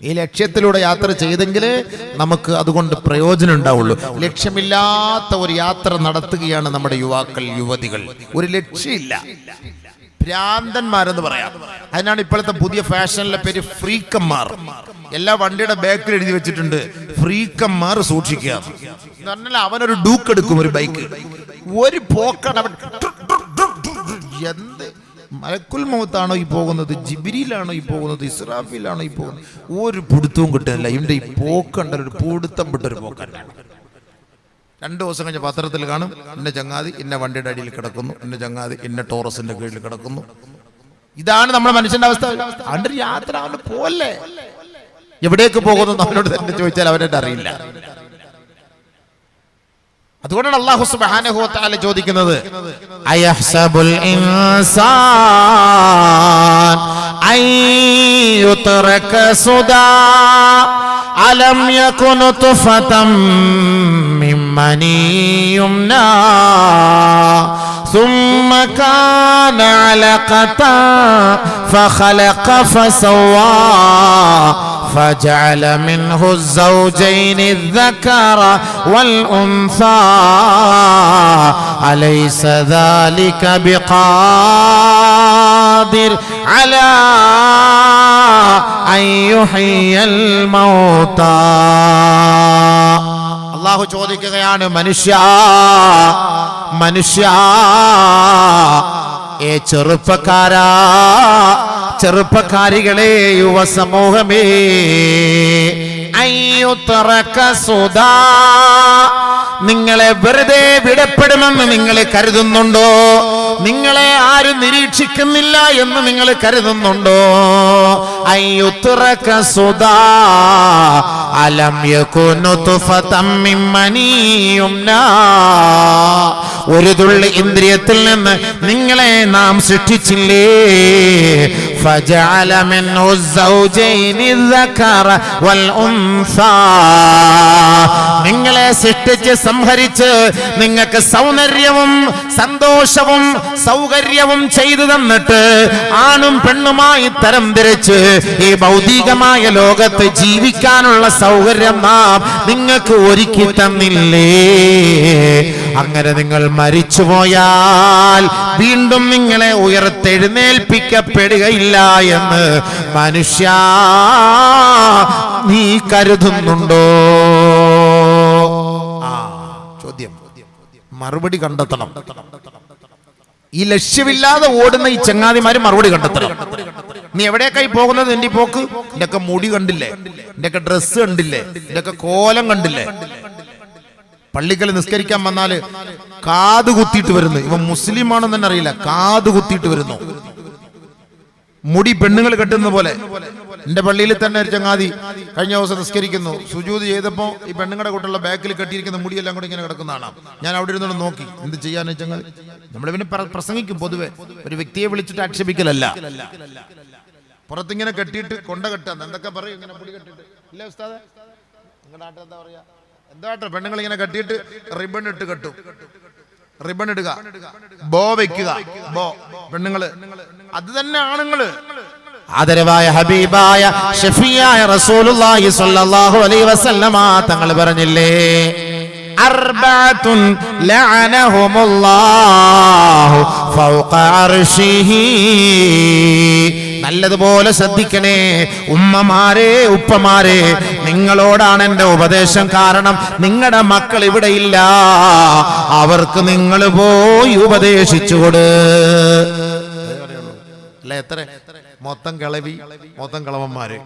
ഈ ലക്ഷ്യത്തിലൂടെ യാത്ര ചെയ്തെങ്കിലേ നമുക്ക് അതുകൊണ്ട് പ്രയോജനം ഉണ്ടാവുള്ളൂ. ലക്ഷ്യമില്ലാത്ത ഒരു യാത്ര നടത്തുകയാണ് നമ്മുടെ യുവാക്കൾ, യുവതികൾ. ഒരു ലക്ഷ്യമില്ല, ഭ്രാന്തന്മാരെന്ന് പറയാം. അതിനാണ് ഇപ്പോഴത്തെ പുതിയ ഫാഷനിലെ പേര് ഫ്രീക്കന്മാർ. എല്ലാ വണ്ടിയുടെ ബാക്കിൽ എഴുതി വെച്ചിട്ടുണ്ട് ഫ്രീക്കന്മാർ സൂക്ഷിക്കുക എന്ന് പറഞ്ഞാൽ അവനൊരു ഡൂക്ക് എടുക്കും, ഒരു ബൈക്ക്, ഒരു പോക്കാണ് അവൻ. എന്ത് മലക്കുൽ മൗത്താണോ ഈ പോകുന്നത്, ജിബ്രീലാണോ ഈ പോകുന്നത്, ഇസ്രാഫീലാണോ ഈ പോകുന്നത്, ഒരു പിടുത്തവും കിട്ടുന്നില്ല. ഇവന്റെ ഈ പോക്കണ്ടല്ലോ, ഒരു പിടുത്തം വിട്ടൊരു പോക്കല്ല. 2 ദിവസം കഴിഞ്ഞ പത്രത്തിൽ കാണും, ഇന്ന ചങ്ങാതി ഇന്ന വണ്ടിയുടെ അടിയിൽ കിടക്കുന്നു, ഇന്ന ചങ്ങാതി ഇന്ന ടോറസിന്റെ കീഴിൽ കിടക്കുന്നു. ഇതാണ് നമ്മുടെ മനുഷ്യന്റെ അവസ്ഥ. അവന്റെ യാത്ര അവന് പോലെ എവിടേക്ക് പോകുന്നു അവനോട് തന്നെ ചോദിച്ചാൽ അവനെ അറിയില്ല. അതുകൊണ്ടാണ് അല്ലാഹു സുബ്ഹാനഹു വ തആല ചോദിക്കുന്നത് അയഹ്സബുൽ ഇൻസാൻ അയ്യുത്രക സുദാ അലം യകുന തുഫതം മിൻ മനിയുംനാ ثم كان علقة فخلق فسوى فجعل منه الزوجين الذكر والأنثى أليس ذلك بقادر على أن يحيي الموتى അല്ലാഹു ചോദിക്കുകയാണ് മനുഷ്യ ഏ ചെറുപ്പക്കാരികളെ യുവസമൂഹമേ അയ്യുത്രക സുദാ നിങ്ങളെ വെറുതെ വിടപ്പെടുമെന്ന് നിങ്ങൾ കരുതുന്നുണ്ടോ? നിങ്ങളെ ആരും നിരീക്ഷിക്കുന്നില്ല എന്ന് നിങ്ങൾ കരുതുന്നുണ്ടോ? അയ്യുത്രക സുദാ അലം യകുനു തുഫതം മിൻ മനിയുംനാ ഒരു തുള്ളി ഇന്ദ്രിയത്തിൽ നിന്ന് നിങ്ങളെ നാം സൃഷ്ടിച്ചില്ലേ? ഫജഅല മിൻഹു സൗജൈനി الذكر والأنثى നിങ്ങളെ സൃഷ്ടിച്ച് സംഹരിച്ച് നിങ്ങൾക്ക് സൗന്ദര്യവും സന്തോഷവും സൗകര്യവും ചെയ്തു തന്നിട്ട് ആണും പെണ്ണുമായി തരംതിരിച്ച് ഈ ഭൗതികമായ ലോകത്ത് ജീവിക്കാനുള്ള സൗകര്യം നാം നിങ്ങൾക്ക് ഒരുക്കി തന്നില്ലേ? അങ്ങനെ നിങ്ങൾ മരിച്ചുപോയാൽ വീണ്ടും നിങ്ങളെ ഉയർത്തെഴുന്നേൽപ്പിക്കപ്പെടുകയില്ല എന്ന് മനുഷ്യ നീ കരുതുന്നുണ്ടോ? ചോദ്യം, മറുപടി കണ്ടെത്തണം. ഈ ലക്ഷ്യമില്ലാതെ ഓടുന്ന ഈ ചങ്ങാതിമാര് മറുപടി കണ്ടെത്തണം. നീ എവിടേക്കായി പോകുന്നത്? നിന്റെ പോക്ക്, നിന്റെയൊക്കെ മുടി കണ്ടില്ലേ, നിന്റെയൊക്കെ ഡ്രസ്സ് കണ്ടില്ലേ, നിന്റെയൊക്കെ കോലം കണ്ടില്ലേ? പള്ളിക്കൽ നിസ്കരിക്കാൻ വന്നാല് കാത് കുത്തിയിട്ട് വരുന്നു. ഇവൻ മുസ്ലിമാണെന്ന് തന്നെ അറിയില്ല, കാത് കുത്തിയിട്ട് വരുന്നു. മുടി പെണ്ണുങ്ങൾ കെട്ടുന്ന പോലെ. എന്റെ പള്ളിയിൽ തന്നെ ഒരു ചങ്ങാതി കഴിഞ്ഞ ദിവസം നിസ്കരിക്കുന്നു. സുജൂദ് ചെയ്തപ്പോ ഈ പെണ്ണുങ്ങളുടെ കൂട്ടുള്ള ബാക്കിൽ കെട്ടിയിരിക്കുന്ന മുടിയെല്ലാം കൂടി ഇങ്ങനെ കിടക്കുന്നതാണ്. ഞാൻ അവിടെ ഇരുന്നോണ്ട് നോക്കി, എന്ത് ചെയ്യാന്ന് ചങ്ങാതി. നമ്മളിവന് പ്രസംഗിക്കും. പൊതുവെ ഒരു വ്യക്തിയെ വിളിച്ചിട്ട് ആക്ഷേപിക്കലല്ല, പുറത്തിങ്ങനെ കെട്ടിയിട്ട് കൊണ്ട കെട്ടാന്ന് എന്തൊക്കെ പറയും. ഇങ്ങനെ മുടി കെട്ടിട്ട് ഇല്ലേ ഉസ്താദെ? നിങ്ങളുടെ നാട്ടിൽ എന്താ പറയാ? എന്താട്ടോ പെണ്ണുങ്ങൾ ഇങ്ങനെ കെട്ടിയിട്ട് റിബൺ ഇട്ട് കെട്ടും. റിബൺ ഇടുക, ബോ വെക്കുക, ബോ പെണ്ണുങ്ങള്. അത് തന്നെ ആണുങ്ങള്. ആദരവായ ഹബീബായ ഷഫീയായ റസൂലുള്ളാഹി സ്വല്ലല്ലാഹു അലൈഹി വസല്ലമ തങ്ങൾ പറഞ്ഞില്ലേ, അർബഅത്തുൻ ലഅനഹുമുല്ലാഹു ഫൗഖ അർശിഹി. നല്ലതുപോലെ ശ്രദ്ധിക്കണേ ഉമ്മമാരെ, ഉപ്പമാരെ, നിങ്ങളോടാണ് എന്റെ ഉപദേശം. കാരണം നിങ്ങളുടെ മക്കൾ ഇവിടെ ഇല്ല, അവർക്ക് നിങ്ങൾ പോയി ഉപദേശിച്ചുകൊട്. അല്ലെ? എത്ര മൊത്തം കിളവി, മൊത്തം കിളവന്മാര്.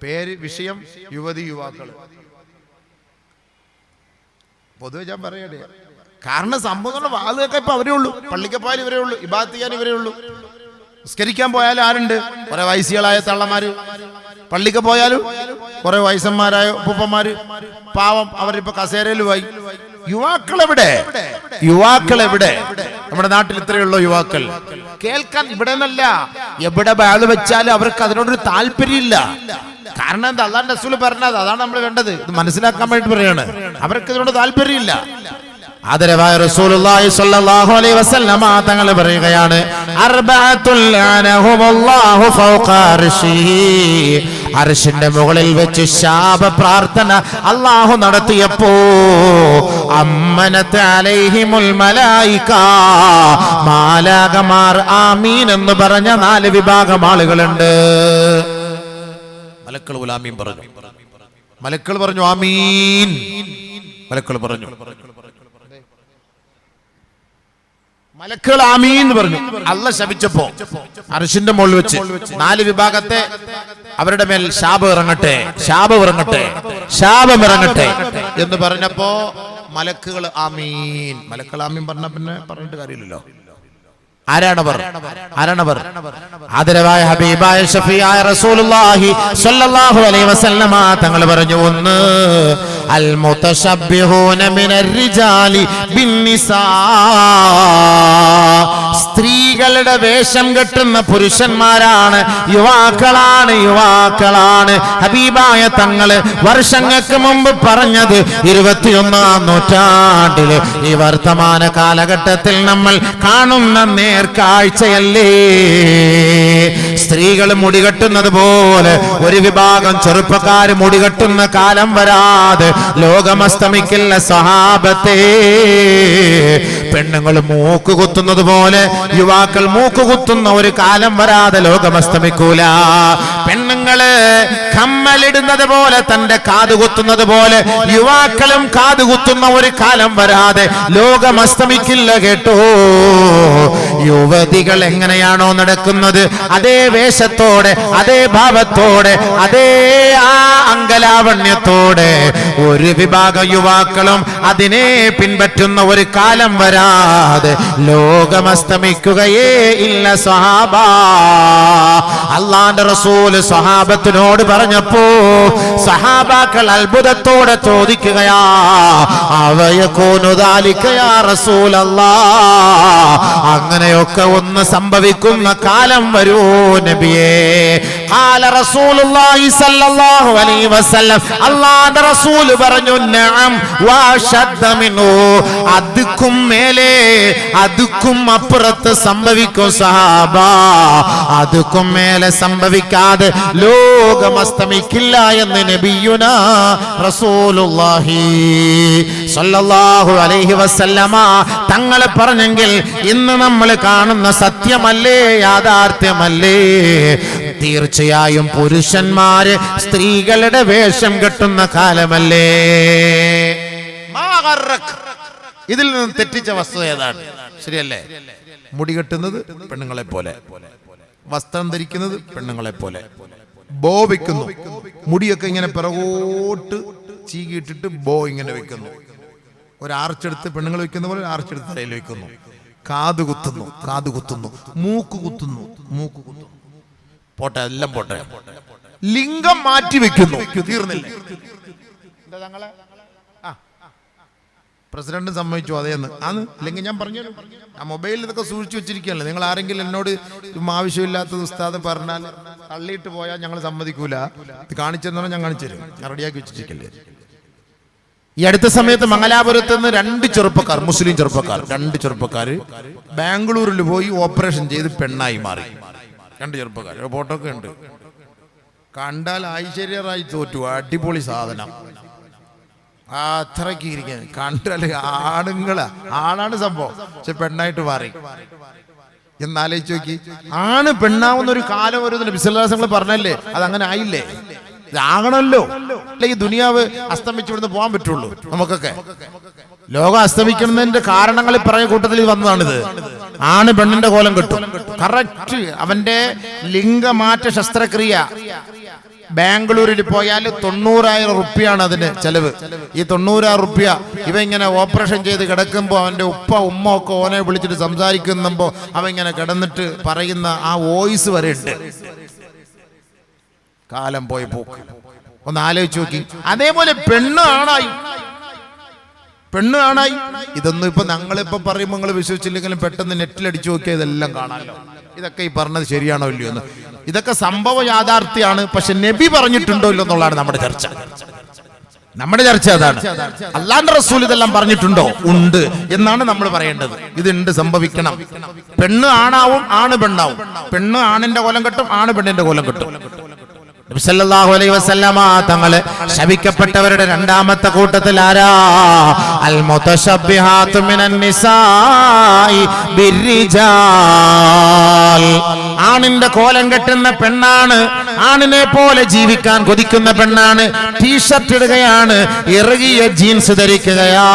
പേര്, വിഷയം യുവതി യുവാക്കള്. പൊതുവെ ഞാൻ പറയട്ടെ, കാരണം സംഭവം വാതുകൊക്കെ ഇപ്പൊ അവരേ ഉള്ളൂ. പള്ളിക്ക് പോയാൽ ഇവരേ ഉള്ളൂ, ഇബാദത്ത് ചെയ്യാൻ ഇവരേ ഉള്ളൂ. നിസ്കരിക്കാൻ പോയാലും ആരുണ്ട്? കുറെ വയസ്സുകളായ തള്ളമാര്. പള്ളിക്ക് പോയാലും കുറെ വയസ്സന്മാരായ ഉപ്പന്മാര്. പാവം, അവരിപ്പോ കസേരയിലുമായി. യുവാക്കളെവിടെ? യുവാക്കളെവിടെ? നമ്മുടെ നാട്ടിൽ ഇത്രയുള്ള യുവാക്കൾ കേൾക്കാൻ ഇവിടെ നിന്നല്ല, എവിടെ ബാഗ് വെച്ചാലും അവർക്ക് അതിനോടൊരു താല്പര്യമില്ല. കാരണം എന്താ? അല്ലാഹുവിന്റെ റസൂൽ പറഞ്ഞത് അതാണ് നമ്മൾ വേണ്ടത്. ഇത് മനസ്സിലാക്കാൻ വേണ്ടി പറയാണ്. അവർക്ക് ഇതിനോട് താല്പര്യമില്ല. ആദരവായ റസൂലുള്ളാഹി സ്വല്ലല്ലാഹു അലൈഹി വസല്ലമ തങ്ങൾ പറയുകയാണ്, അർബഅത്തുൽ ലഅനഹുമുല്ലാഹു ഫൗഖ അർശിഹി. അർശിന്റെ മുകളിൽ വെച്ച് ശാപ പ്രാർത്ഥന അല്ലാഹു നടത്തിയപ്പോ അമ്മനത അലൈഹിമുൽ മലായിക, മാലാകമാർ ആമീൻ എന്ന് പറഞ്ഞ 4 വിഭാഗം ആളുകളുണ്ട്. മലക്കൾ ആമീൻ പറഞ്ഞു. മലക്കൾ പറഞ്ഞു ആമീൻ. മലക്കൾ പറഞ്ഞു, മലക്കൾ ആമീൻ പറഞ്ഞു. അല്ലാഹ് ശപിച്ചപ്പോ അർശിന്റെ മുകളിൽ വെച്ച് 4 വിഭാഗത്തെ അവരുടെ മേൽ ശാപം ഇറങ്ങട്ടെ, ശാപം ഇറങ്ങട്ടെ, ശാപം ഇറങ്ങട്ടെ എന്ന് പറഞ്ഞപ്പോ മലക്കുകൾ ആമീൻ. മലക്കൾ ആമീൻ പറഞ്ഞ പിന്നെ പറഞ്ഞിട്ട് കാര്യമില്ലല്ലോ. ആരാണവർ? ആരാണവർ? ആദരവായ ഹബീബായ ഷഫീആയ റസൂലുള്ളാഹി സ്വല്ലല്ലാഹു അലൈഹി വസല്ലമ തങ്ങൾ പറഞ്ഞു, ഒന്ന് അൽ മുതശബ്ബിഹൂന മിനർ റിജാലി ബിന്നിസാ, സ്ത്രീകളുടെ വേഷം കെട്ടുന്ന പുരുഷന്മാരാണ്, യുവാക്കളാണ്. ഹബീബായ തങ്ങള് വർഷങ്ങൾക്ക് മുമ്പ് പറഞ്ഞത് 21-ാം നൂറ്റാണ്ടില് ഈ വർത്തമാന കാലഘട്ടത്തിൽ നമ്മൾ കാണുന്ന നേർക്കാഴ്ചയല്ലേ. സ്ത്രീകൾ മുടികെട്ടുന്നത് പോലെ ഒരു വിഭാഗം ചെറുപ്പക്കാര് മുടികെട്ടുന്ന കാലം വരാതെ ലോകമസ്തമിക്കില്ല സഹാബത്തേ. പെണ്ണുങ്ങൾ മൂക്ക് കുത്തുന്നത് പോലെ യുവാക്കൾ മൂക്ക് കുത്തുന്ന ഒരു കാലം വരാതെ ലോകമസ്തമിക്കൂല. പെണ്ണുങ്ങള് കമ്മലിടുന്നത് പോലെ തന്റെ കാത് കുത്തുന്നത് പോലെ യുവാക്കളും കാത് കുത്തുന്ന ഒരു കാലം വരാതെ ലോകമസ്തമിക്കില്ല കേട്ടോ. യുവതികൾ എങ്ങനെയാണോ നടക്കുന്നത് അതേ വേഷത്തോടെ, അതേ ഭാവത്തോടെ, അതേ ആ അങ്കലാവണ്യത്തോടെ ഒരു വിഭാഗം യുവാക്കളും അതിനെ പിൻപറ്റുന്ന ഒരു കാലം വരാതെ ലോകമസ്തമിക്കുകയേ ഇല്ല സ്വഹാബ. അല്ലാഹുവിന്റെ റസൂൽ സ്വഹാബത്തിനോട് പറഞ്ഞപ്പോ സഹാബാക്കൾ അത്ഭുതത്തോടെ ചോദിക്കുകയാ, അവയകൂനു ദാലിക യാ റസൂലല്ലാഹ്, അങ്ങനെയൊക്കെ ഒന്ന് സംഭവിക്കുന്ന കാലം വരൂ നബിയേ. ഖാല റസൂലുള്ളാഹി സ്വല്ലല്ലാഹു അലൈഹി വസല്ലം, അല്ലാഹുവിന്റെ റസൂൽ പറഞ്ഞു, നഅം വശദ്ദ മിനു, അതുക്കും മേലെ അതുക്കും അപ്പുറത്ത് സംഭവിക്കും സഹാബ, അതുക്കും മേലെ സംഭവിക്കാതെ ലോകമസ്തമിക്കില്ല എന്ന് നബിയുനാ റസൂലുള്ളാഹി സ്വല്ലല്ലാഹു അലൈഹി വസല്ലമ തങ്ങൾ പറഞ്ഞെങ്കിൽ ഇന്ന് നമ്മൾ കാണുന്ന സത്യമല്ലേ, യാഥാർത്ഥ്യമല്ലേ? തീർച്ചയായും പുരുഷന്മാര് സ്ത്രീകളുടെ വേഷം കെട്ടുന്ന കാലമല്ലേ. ഇതിൽ നിന്ന് തെറ്റിച്ച വസ്തുത ഏതാണ്? ശരിയല്ലേ? മുടി കെട്ടുന്നത് പെണ്ണുങ്ങളെ പോലെ, വസ്ത്രം ധരിക്കുന്നത് പെണ്ണുങ്ങളെ പോലെ, ബോ വെക്കുന്നു, മുടിയൊക്കെ ഇങ്ങനെ പിറകോട്ട് ചീകിയിട്ടിട്ട് ബോ ഇങ്ങനെ വെക്കുന്നു, ഒരു ആർച്ചെടുത്ത് പെണ്ണുങ്ങൾ വെക്കുന്ന പോലെ ആർച്ചെടുത്ത് തലയിൽ വെക്കുന്നു, കാത് കുത്തുന്നു, മൂക്ക് കുത്തുന്നു. പോട്ടെ, എല്ലാം പോട്ടെ, ലിംഗം മാറ്റി വെക്കുന്നു. തീർന്നില്ല. പ്രസിഡന്റ് സമ്മതിച്ചു അതേന്ന് ആണ്, അല്ലെങ്കിൽ ഞാൻ പറഞ്ഞു ആ മൊബൈലിൽ ഇതൊക്കെ സൂക്ഷിച്ചു വെച്ചിരിക്കുകയല്ലേ. നിങ്ങൾ ആരെങ്കിലും എന്നോട് ആവശ്യമില്ലാത്തത് ഉസ്താദ് പറഞ്ഞാൽ തള്ളിയിട്ട് പോയാൽ ഞങ്ങൾ സമ്മതിക്കൂല, ഇത് കാണിച്ചെന്നാണ് ഞാൻ കാണിച്ചു തരും, ഞാൻ റെഡിയാക്കി വെച്ചിരിക്കല്ലേ. ഈ അടുത്ത സമയത്ത് മംഗലാപുരത്ത് നിന്ന് 2 ചെറുപ്പക്കാർ, മുസ്ലിം ചെറുപ്പക്കാർ 2 ചെറുപ്പക്കാര് ബാംഗ്ലൂരിൽ പോയി ഓപ്പറേഷൻ ചെയ്ത് പെണ്ണായി മാറി. 2 ചെറുപ്പക്കാർ, ഫോട്ടോ ഒക്കെ ഉണ്ട്. കണ്ടാൽ ഐശ്വര്യറായി തോറ്റു, അടിപൊളി സാധനം, അത്രയ്ക്ക് ഇരിക്കാൻ കണ്ടാല് ആണാണ് സംഭവം, പക്ഷെ പെണ്ണായിട്ട് മാറി. എന്നാലോചിച്ച് നോക്കി, ആണ് പെണ്ണാവുന്ന ഒരു കാലം വരുന്നില്ല. വിശ്വാസങ്ങൾ പറഞ്ഞല്ലേ, അതങ്ങനെ ആയില്ലേ? ഇതാകണമല്ലോ, അല്ലെങ്കിൽ ദുനിയാവ് അസ്തമിച്ചിവിടുന്ന് പോകാൻ പറ്റുള്ളൂ. നമുക്കൊക്കെ ലോകം അസ്തമിക്കുന്നതിന്റെ കാരണങ്ങൾ പറഞ്ഞ കൂട്ടത്തിൽ വന്നതാണിത്. ആണ് പെണ്ണിന്റെ കോലം കിട്ടും. കറക്റ്റ് അവന്റെ ലിംഗമാറ്റ ശസ്ത്രക്രിയ ബാംഗ്ലൂരിൽ പോയാൽ 90,000 റുപ്യാണ് അതിന് ചെലവ്. ഈ 90,000 റുപ്യ ഇവ ഇങ്ങനെ ഓപ്പറേഷൻ ചെയ്ത് കിടക്കുമ്പോൾ അവന്റെ ഉമ്മ ഒക്കെ ഓനെ വിളിച്ചിട്ട് സംസാരിക്കുമ്പോ അവ ഇങ്ങനെ കിടന്നിട്ട് പറയുന്ന ആ വോയിസ് വരെ ഉണ്ട്. കാലം പോയി പോക്ക് ഒന്ന് ആലോചിച്ച് നോക്കി. അതേപോലെ പെണ്ണ് ആണായി. ഇതൊന്നും ഇപ്പൊ ഞങ്ങളിപ്പോ പറയുമ്പോൾ നിങ്ങൾ വിശ്വസിച്ചില്ലെങ്കിലും പെട്ടെന്ന് നെറ്റിലടിച്ചു നോക്കിയാൽ ഇതെല്ലാം കാണാമല്ലോ. ഇതൊക്കെ ഈ പറഞ്ഞത് ശരിയാണോ ഇല്ലയോ എന്ന്. ഇതൊക്കെ സംഭവ യാഥാർത്ഥ്യമാണ്. പക്ഷെ നബി പറഞ്ഞിട്ടുണ്ടോ ഇല്ലോ എന്നുള്ളതാണ് നമ്മുടെ ചർച്ച. അതാണ്. അല്ലാഹുവിന്റെ റസൂൽ ഇതെല്ലാം പറഞ്ഞിട്ടുണ്ടോ? ഉണ്ട് എന്നാണ് നമ്മൾ പറയേണ്ടത്. ഇതുണ്ട്, സംഭവിക്കണം. പെണ്ണ് ആണാവും, ആണ് പെണ്ണാവും. പെണ്ണ് ആണിന്റെ കോലം കെട്ടും, ആണ് പെണ്ണിന്റെ കോലം കെട്ടും. നബി സല്ലല്ലാഹു അലൈഹി വസല്ലമ തങ്ങളെ ശപിക്കപ്പെട്ടവരുടെ 2ാമത്തെ കൂട്ടത്തിൽ ആരാ? അൽ മുതശബ്ബിഹാതു മിനൻ നിസാഇ ബിർരിജാൽ. ആണിന്റെ കോലം കെട്ടുന്ന പെണ്ണാണ്, ആണിനെ പോലെ ജീവിക്കാൻ കൊതിക്കുന്ന പെണ്ണാണ്. ടീഷർട്ട് ഇടുകയാണ്, ഇറുകിയ ജീൻസ് ധരിക്കുകയാ,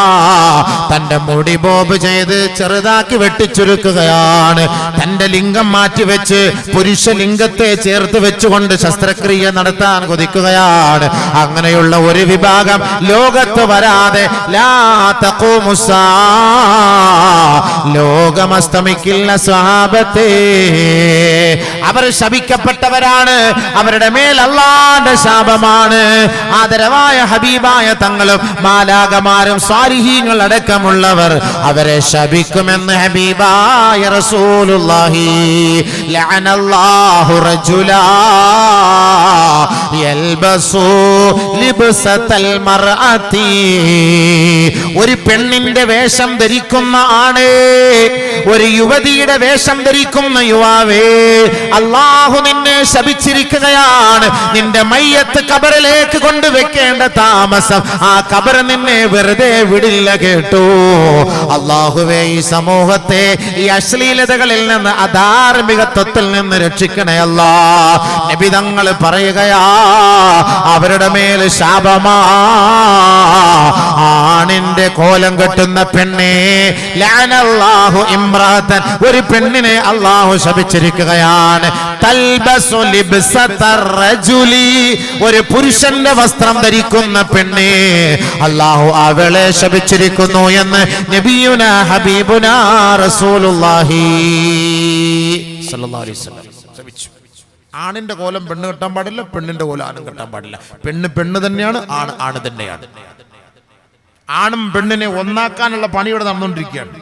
തന്റെ മുടി ബോബ് ചെയ്ത് ചെറുതാക്കി വെട്ടിച്ചുരുക്കുകയാണ്, തന്റെ ലിംഗം മാറ്റിവെച്ച് പുരുഷ ലിംഗത്തെ ചേർത്ത് വെച്ചുകൊണ്ട് ശസ്ത്രക്രിയ നടത്താൻ കൊതിക്കുകയാണ്. അങ്ങനെയുള്ള ഒരു വിഭാഗം ലോകത്ത് വരാതെ ലാ തഖൂമുസ്സാ, ലോകമസ്തമിക്കില്ല സ്വഹാബത്തേ. അവർ ശപിക്കപ്പെട്ടവരാണ്, അവരുടെ മേൽ അല്ലാഹുവിന്റെ ശാപമാണ്. ആദരവായ ഹബീബായ തങ്ങളും മാലാകമാരും സ്വാലിഹീങ്ങൾ അടക്കമുള്ളവർ അവരെ ശപിക്കുമെന്ന് ഹബീബായ റസൂലുള്ളാഹി. ലഅനല്ലാഹു റജുലാ യൽബസു ലിബ്സതൽ മർഅതി. ഒരു പെണ്ണിന്റെ വേഷം ധരിക്കുന്ന ആണ്, ഒരു യുവതിയുടെ വേഷം ധരിക്കുന്ന യുവാവേ, അല്ലാഹു നിന്നെ ശപിച്ചിരിക്കുകയാണ്. നിന്റെ മയ്യത്ത് ഖബറിലേക്ക് കൊണ്ടുവെക്കേണ്ട താമസം ആ ഖബർ നിന്നെ വെറുതെ വിടില്ല കേട്ടോ. അല്ലാഹുവേ, ഈ സമൂഹത്തെ ഈ അശ്ലീലതകളിൽ നിന്ന്, അധാർമികത്വത്തിൽ നിന്ന് രക്ഷിക്കണേ അല്ലാ. നബി തങ്ങൾ പറയുകയാ, അവരുടെ മേൽ ശാപമാ. ആണിന്റെ കോലം കെട്ടുന്ന പെണ്ണെ, ലഅനല്ലാഹു ഇംറഅതൻ, ഒരു പെണ്ണിനെ അല്ലാഹു ശപിച്ചിരിക്കുകയാണ്. തൽബസു ലിബ്സതർ റജുലി, ഒരു പുരുഷന്റെ വസ്ത്രം ധരിക്കുന്ന പെണ്ണെ, അല്ലാഹു അവളെ ശപിച്ചിരിക്കുന്നു എന്ന് നബിയുനാ ഹബീബുനാ റസൂലുള്ളാഹി സ്വല്ലല്ലാഹു അലൈഹി വസല്ലം ശപിച്ചു. ആണിന്റെ കോലം പെണ്ണ് കെട്ടാൻ പാടില്ല, പെണ്ണിന്റെ കോലം ആണും കെട്ടാൻ പാടില്ല. പെണ്ണ് പെണ്ണ് തന്നെയാണ്, ആണ് ആണ് തന്നെയാണ്. ആണും പെണ്ണിനെ ഒന്നാക്കാനുള്ള പണി ഇവിടെ നടന്നുകൊണ്ടിരിക്കുകയാണ്.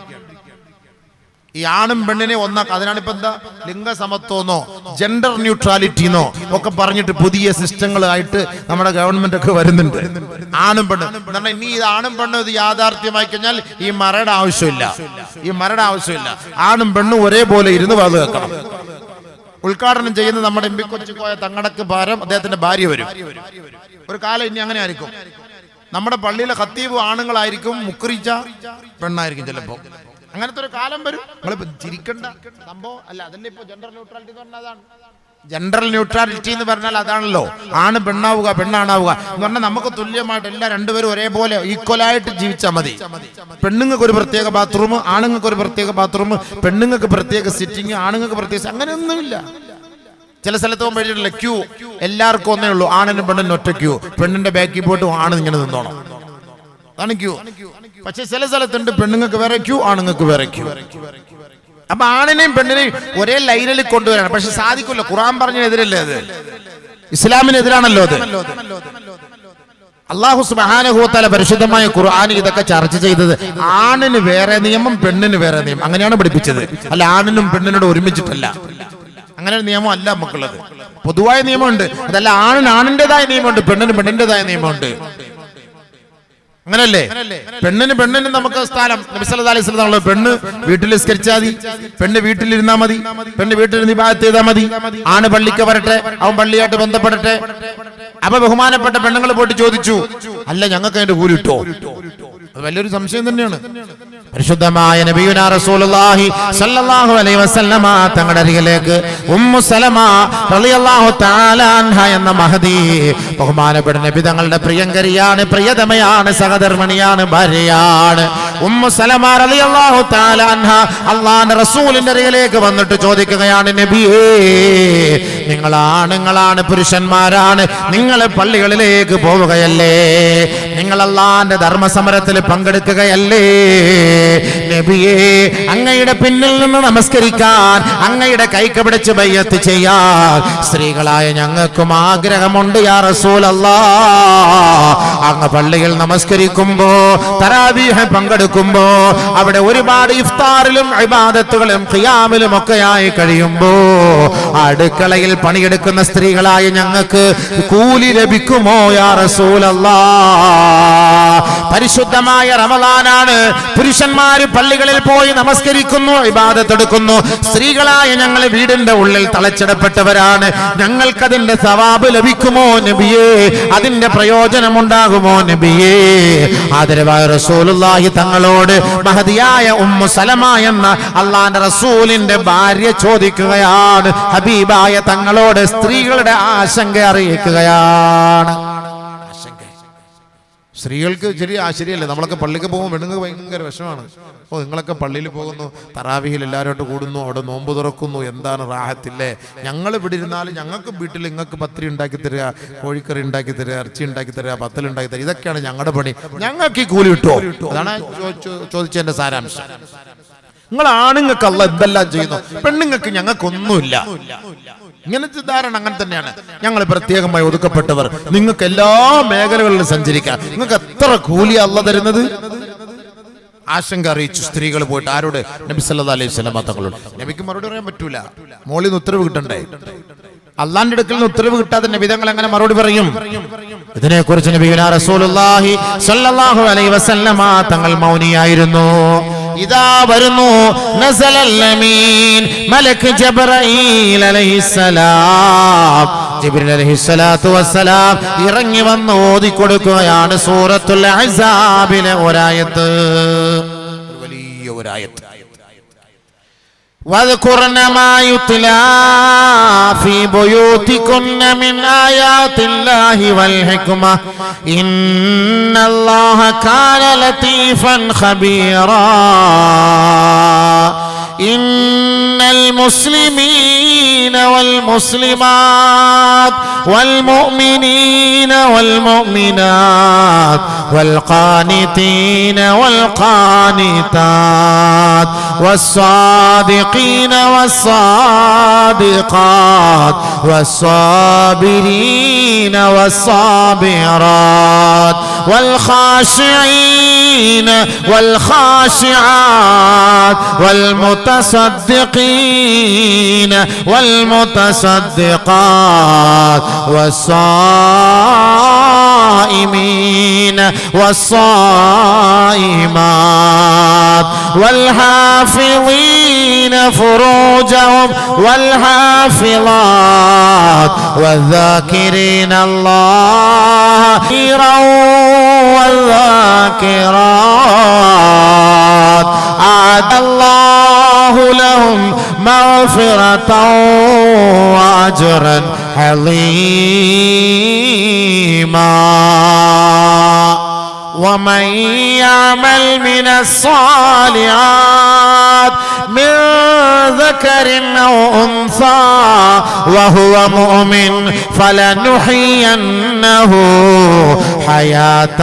ഈ ആണും പെണ്ണിനെ ഒന്നാക്കുക, അതിനാണ് ഇപ്പൊ എന്താ ലിംഗസമത്വമെന്നോ ജെൻഡർ ന്യൂട്രാലിറ്റിന്നോ ഒക്കെ പറഞ്ഞിട്ട് പുതിയ സിസ്റ്റങ്ങളായിട്ട് നമ്മുടെ ഗവൺമെന്റ് ഒക്കെ വരുന്നുണ്ട്. ആണും പെണ്ണും എന്നാൽ ഇനി ഇത് ആണും പെണ്ണും ഇത് യാഥാർത്ഥ്യമായി കഴിഞ്ഞാൽ ഈ മറയുടെ ആവശ്യമില്ല, ഈ മറയുടെ ആവശ്യമില്ല. ആണും പെണ്ണും ഒരേപോലെ ഇരുന്ന് വാത് വെക്കണം. ഉദ്ഘാടനം ചെയ്യുന്ന നമ്മുടെ എം പി കൊച്ചിക്കോയ തങ്ങടക്ക് ഭാരം അദ്ദേഹത്തിന്റെ ഭാര്യ വരും. ഒരു കാലം ഇനി അങ്ങനെ ആയിരിക്കും. നമ്മുടെ പള്ളിയിലെ ഖത്തീബ് ആണുങ്ങളായിരിക്കും, മുക്രിച്ച പെണ്ണായിരിക്കും ചിലപ്പോ. അങ്ങനത്തെ ഒരു കാലം വരും. നമ്മളിപ്പോ ചിരിക്കണ്ട സംഭവം അല്ല, അതല്ലേ ഇപ്പൊ ജെൻഡർ ന്യൂട്രാലിറ്റി എന്ന് പറഞ്ഞാൽ അതാണ്. ജെൻഡർ ന്യൂട്രാലിറ്റി എന്ന് പറഞ്ഞാൽ അതാണല്ലോ, ആണ് പെണ്ണാവുക പെണ്ണാണാവുക എന്ന് പറഞ്ഞാൽ നമുക്ക് തുല്യമായിട്ട് എല്ലാ രണ്ടുപേരും ഒരേപോലെ ഈക്വലായിട്ട് ജീവിച്ചാൽ മതി. പെണ്ണുങ്ങൾക്ക് ഒരു പ്രത്യേക ബാത്റൂം, ആണുങ്ങൾക്ക് ഒരു പ്രത്യേക ബാത്റൂം, പെണ്ണുങ്ങൾക്ക് പ്രത്യേക സിറ്റിംഗ്, ആണുങ്ങൾക്ക് പ്രത്യേക, അങ്ങനെയൊന്നുമില്ല. ചില സ്ഥലത്ത് പോകുമ്പോഴേ ക്യൂ എല്ലാവർക്കും ഒന്നേ ഉള്ളൂ, ആണിനും പെണ്ണിനും ഒറ്റ ക്യൂ. പെണ്ണിന്റെ ബാക്കിൽ പോയിട്ട് ആണ് ഇങ്ങനെ നിന്നോണം, അതാണ് ക്യൂ. പക്ഷെ ചില സ്ഥലത്തുണ്ട് പെണ്ണുങ്ങൾക്ക് വേറെ ക്യൂ, ആണുങ്ങൾക്ക് വേറെ ക്യൂ. അപ്പൊ ആണിനെയും പെണ്ണിനെയും ഒരേ ലൈനിൽ കൊണ്ടുവരാണ്. പക്ഷെ സാധിക്കില്ല. ഖുർആൻ പറഞ്ഞതിനെതിരല്ലേ അത്, ഇസ്ലാമിനെതിരാണല്ലോ അത്. അല്ലാഹു സുബ്ഹാനഹു വ തആല പരിശുദ്ധമായ ഖുർആനിൽ ഇതൊക്കെ ചർച്ച ചെയ്തത് ആണിന് വേറെ നിയമം, പെണ്ണിന് വേറെ നിയമം, അങ്ങനെയാണ് പഠിപ്പിച്ചത്. അല്ല ആണിനും പെണ്ണിനോട് ഒരുമിച്ചിട്ടല്ല. അങ്ങനെ ഒരു നിയമം അല്ല നമുക്കുള്ളത്. പൊതുവായ നിയമമുണ്ട്, അതല്ല ആണിന് ആണിൻ്റെതായ നിയമമുണ്ട്, പെണ്ണിന് പെണ്ണിൻ്റെതായ നിയമമുണ്ട്. അങ്ങനല്ലേ? പെണ്ണിന് നമുക്ക് സ്ഥാനം. നബി സല്ലല്ലാഹു അലൈഹി വസല്ലം പെണ്ണ് വീട്ടിൽ നിസ്കരിച്ചാൽ മതി, പെണ്ണ് വീട്ടിലിരുന്നാൽ മതി, പെണ്ണ് വീട്ടിലിരുന്ന് ഇബാദത്ത് ചെയ്താൽ മതി. ആണ് പള്ളിക്ക് വരട്ടെ, അവൻ പള്ളിയായിട്ട് ബന്ധപ്പെടട്ടെ. അപ്പൊ ബഹുമാനപ്പെട്ട പെണ്ണുങ്ങൾ പോയിട്ട് ചോദിച്ചു, അല്ല ഞങ്ങൾക്ക് അതിന്റെ കൂലി ഇട്ടോ? അത് വലിയൊരു സംശയം തന്നെയാണ്. പരിശുദ്ധമായ നബിയുനാ റസൂലുള്ളാഹി സ്വല്ലല്ലാഹു അലൈഹി വസല്ലമ തങ്ങളുടെ അരികിലേക്ക് ഉമ്മു സലമ റളിയല്ലാഹു തആല അൻഹ എന്ന മഹദി, ബഹുമാനപ്പെട്ട നബി തങ്ങളുടെ പ്രിയങ്കരിയാണ്, പ്രിയതമയാണ്, സഹധർമ്മിണിയാണ്, ഭാര്യയാണ്. ഉമ്മു സലമ റളിയല്ലാഹു തആല അൻഹ അല്ലാഹുവിന്റെ റസൂലിന്റെ അരികിലേക്ക് വന്നിട്ട് ചോദിക്കുകയാണ്, നബിയേ, നിങ്ങൾ ആണുങ്ങളാണ്, പുരുഷന്മാരാണ്, നിങ്ങൾ പള്ളികളിലേക്ക് പോവുകയല്ലേ, നിങ്ങൾ അല്ലാഹുവിന്റെ ധർമ്മസമരത്തിൽ പങ്കെടുക്കുകയല്ലേ, നബിയേ, അങ്ങയുടെ പിന്നിൽ നിന്ന് നമസ്കരിക്കാൻ, അങ്ങയുടെ കൈക്ക് പിടിച്ച് ബൈഅത്ത് ചെയ്യാൻ സ്ത്രീകളായ ഞങ്ങൾക്കും ആഗ്രഹമുണ്ട് യാ റസൂലല്ലാഹ്. അങ്ങ് പള്ളിയിൽ നമസ്കരിക്കുമ്പോ, തറാവീഹ് പങ്കെടുക്കുമ്പോ, അവിടെ ഒരുപാട് ഇഫ്താറിലും ഇബാദത്തുകളും ഖിയാമിലും ഒക്കെയായി കഴിയുമ്പോ അടുക്കളയിൽ പണിയെടുക്കുന്ന സ്ത്രീകളായ ഞങ്ങൾക്ക് കൂലി ലഭിക്കുമോ യാ റസൂലല്ലാഹ്? പരിശുദ്ധമായ റമളാനാണ്, പുരുഷന്മാര് പള്ളികളിൽ പോയി നമസ്കരിക്കുന്നു, ഇബാദത്ത് എടുക്കുന്നു. സ്ത്രീകളായ ഞങ്ങൾ വീടിന്റെ ഉള്ളിൽ തളച്ചിടപ്പെട്ടവരാണ്, ഞങ്ങൾക്കതിന്റെ സവാബ് ലഭിക്കുമോ നബിയേ? അതിന്റെ പ്രയോജനമുണ്ടാകുമോ നബിയേ? ആദരവായ റസൂലുള്ളാഹി തങ്ങളോട് മഹദിയായ ഉമ്മു സലമ എന്ന അല്ലാഹുവിന്റെ റസൂലിന്റെ ഭാര്യ ചോദിക്കുകയാണ്, ഹബീബായ തങ്ങളോട് സ്ത്രീകളുടെ ആശങ്ക അറിയിക്കുകയാണ്. സ്ത്രീകൾക്ക് ശരിയല്ലേ, നമ്മളൊക്കെ പള്ളിക്ക് പോകുമ്പോൾ പെണ്ണുങ്ങൾക്ക് ഭയങ്കര വിഷമാണ്. ഓ നിങ്ങളൊക്കെ പള്ളിയിൽ പോകുന്നു, തറാവിഹിൽ എല്ലാവരോട്ട് കൂടുന്നു, അവിടെ നോമ്പ് തുറക്കുന്നു, എന്താണ് റാഹത്തില്ലേ? ഞങ്ങൾ ഇവിടെ ഇരുന്നാലും ഞങ്ങൾക്ക് വീട്ടിൽ നിങ്ങൾക്ക് പത്തിരി ഉണ്ടാക്കി തരിക, കോഴിക്കറി ഉണ്ടാക്കി തരിക, ഇറച്ചി ഉണ്ടാക്കി തരിക, പത്തലുണ്ടാക്കി തരിക, ഇതൊക്കെയാണ് ഞങ്ങളുടെ പണി, ഞങ്ങൾക്ക് ഈ കൂലി കിട്ടുമോ? അതാണ് ചോദിച്ചതിന്റെ സാരാംശം. നിങ്ങൾ ആണുങ്ങൾക്ക് അള്ളാഹ് എന്തെല്ലാം ചെയ്യുന്നു, പെണ്ണുങ്ങൾക്ക് ഞങ്ങൾക്കൊന്നുമില്ല. ഇങ്ങനത്തെ ധാരണ അങ്ങനെ തന്നെയാണ്. ഞങ്ങൾ പ്രത്യേകമായി ഒതുക്കപ്പെട്ടവർ, നിങ്ങൾക്ക് എല്ലാ മേഖലകളിലും സഞ്ചരിക്കാം, നിങ്ങൾക്ക് എത്ര കൂലിയാ അള്ളാഹ് തരുന്നത്? ആശങ്ക അറിയിച്ചു സ്ത്രീകൾ പോയിട്ട് ആരോട്? നബി സല്ലല്ലാഹു അലൈഹി വസല്ലം തങ്ങളോട്. നബിക്ക് മറുപടി പറയാൻ പറ്റൂല, മോളിൽ നിന്ന് ഉത്തരവ് കിട്ടണ്ടേ? അള്ളാന്റെ അടുക്കൽ നിന്ന് ഉത്തരവ് കിട്ടാതെ നബി തങ്ങൾ എങ്ങനെ മറുപടി പറയും? ഇതിനെക്കുറിച്ച് നബിയുനാ റസൂലുള്ളാഹി സ്വല്ലല്ലാഹു അലൈഹി വസല്ലമ തങ്ങൾ മൗനിയായിരുന്നു. ഇതാ വരുന്നു നസലൽ അമീൻ മലക്ക് ജിബ്രീൽ അലൈഹിസ്സലാം. ജിബ്രീൽ അലൈഹിസ്സലാത്തു വസ്സലാം ഇറങ്ങി വന്ന് ഓതി കൊടുക്കുകയാണ് സൂറത്തുൽ അഹ്സാബിലെ ഒരായത്ത്, വലിയ ഒരായത്ത്. واذكرن ما يتلى في بيوتكن من آيات الله والحكمة إن الله كان لطيفا خبيرا إن المسلمين والمسلمات والمؤمنين والمؤمنات والقانتين والقانتات والصادقين والصادقات والصابرين والصابرات والخاشعين والخاشعات والمتصدقين والمتصدقات والصائمين والصائمات والحافظين فروجهم والحافظات والذاكرين الله كثيرا والذاكرات أعد الله لهم مغفرة وأجرا عظيما ومن يعمل من الصالحات من ذكر أو أنثى وهو مؤمن فلنحيينه حياة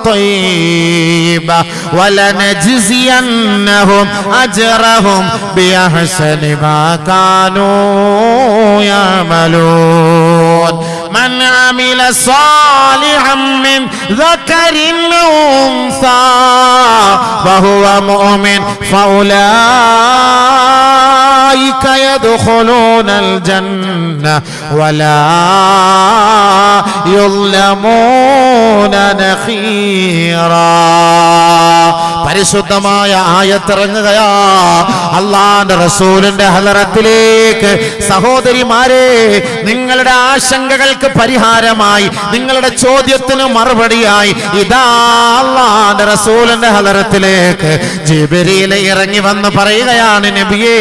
طيبة ولنجزينهم أجرهم بأحسن ما كانوا يعملون من عمل صالحا من ذكر أو أنثى وهو مؤمن فأولئك يدخلون الجنة ولا يظلمون نخيرا. പരിശുദ്ധമായ ആയത്തിറങ്ങുകയാ അല്ലാഹുവിന്റെ റസൂലിന്റെ ഹളറത്തിലേക്ക്. സഹോദരിമാരെ, നിങ്ങളുടെ ആശങ്കകൾക്ക് പരിഹാരമായി, നിങ്ങളുടെ ചോദ്യത്തിന് മറുപടിയായി ഇതാ അല്ലാഹുവിന്റെ റസൂലിന്റെ ഹളറത്തിലേക്ക് ജിബ്രീൽ ഇറങ്ങി വന്ന് പറയുകയാണ്, നബിയേ,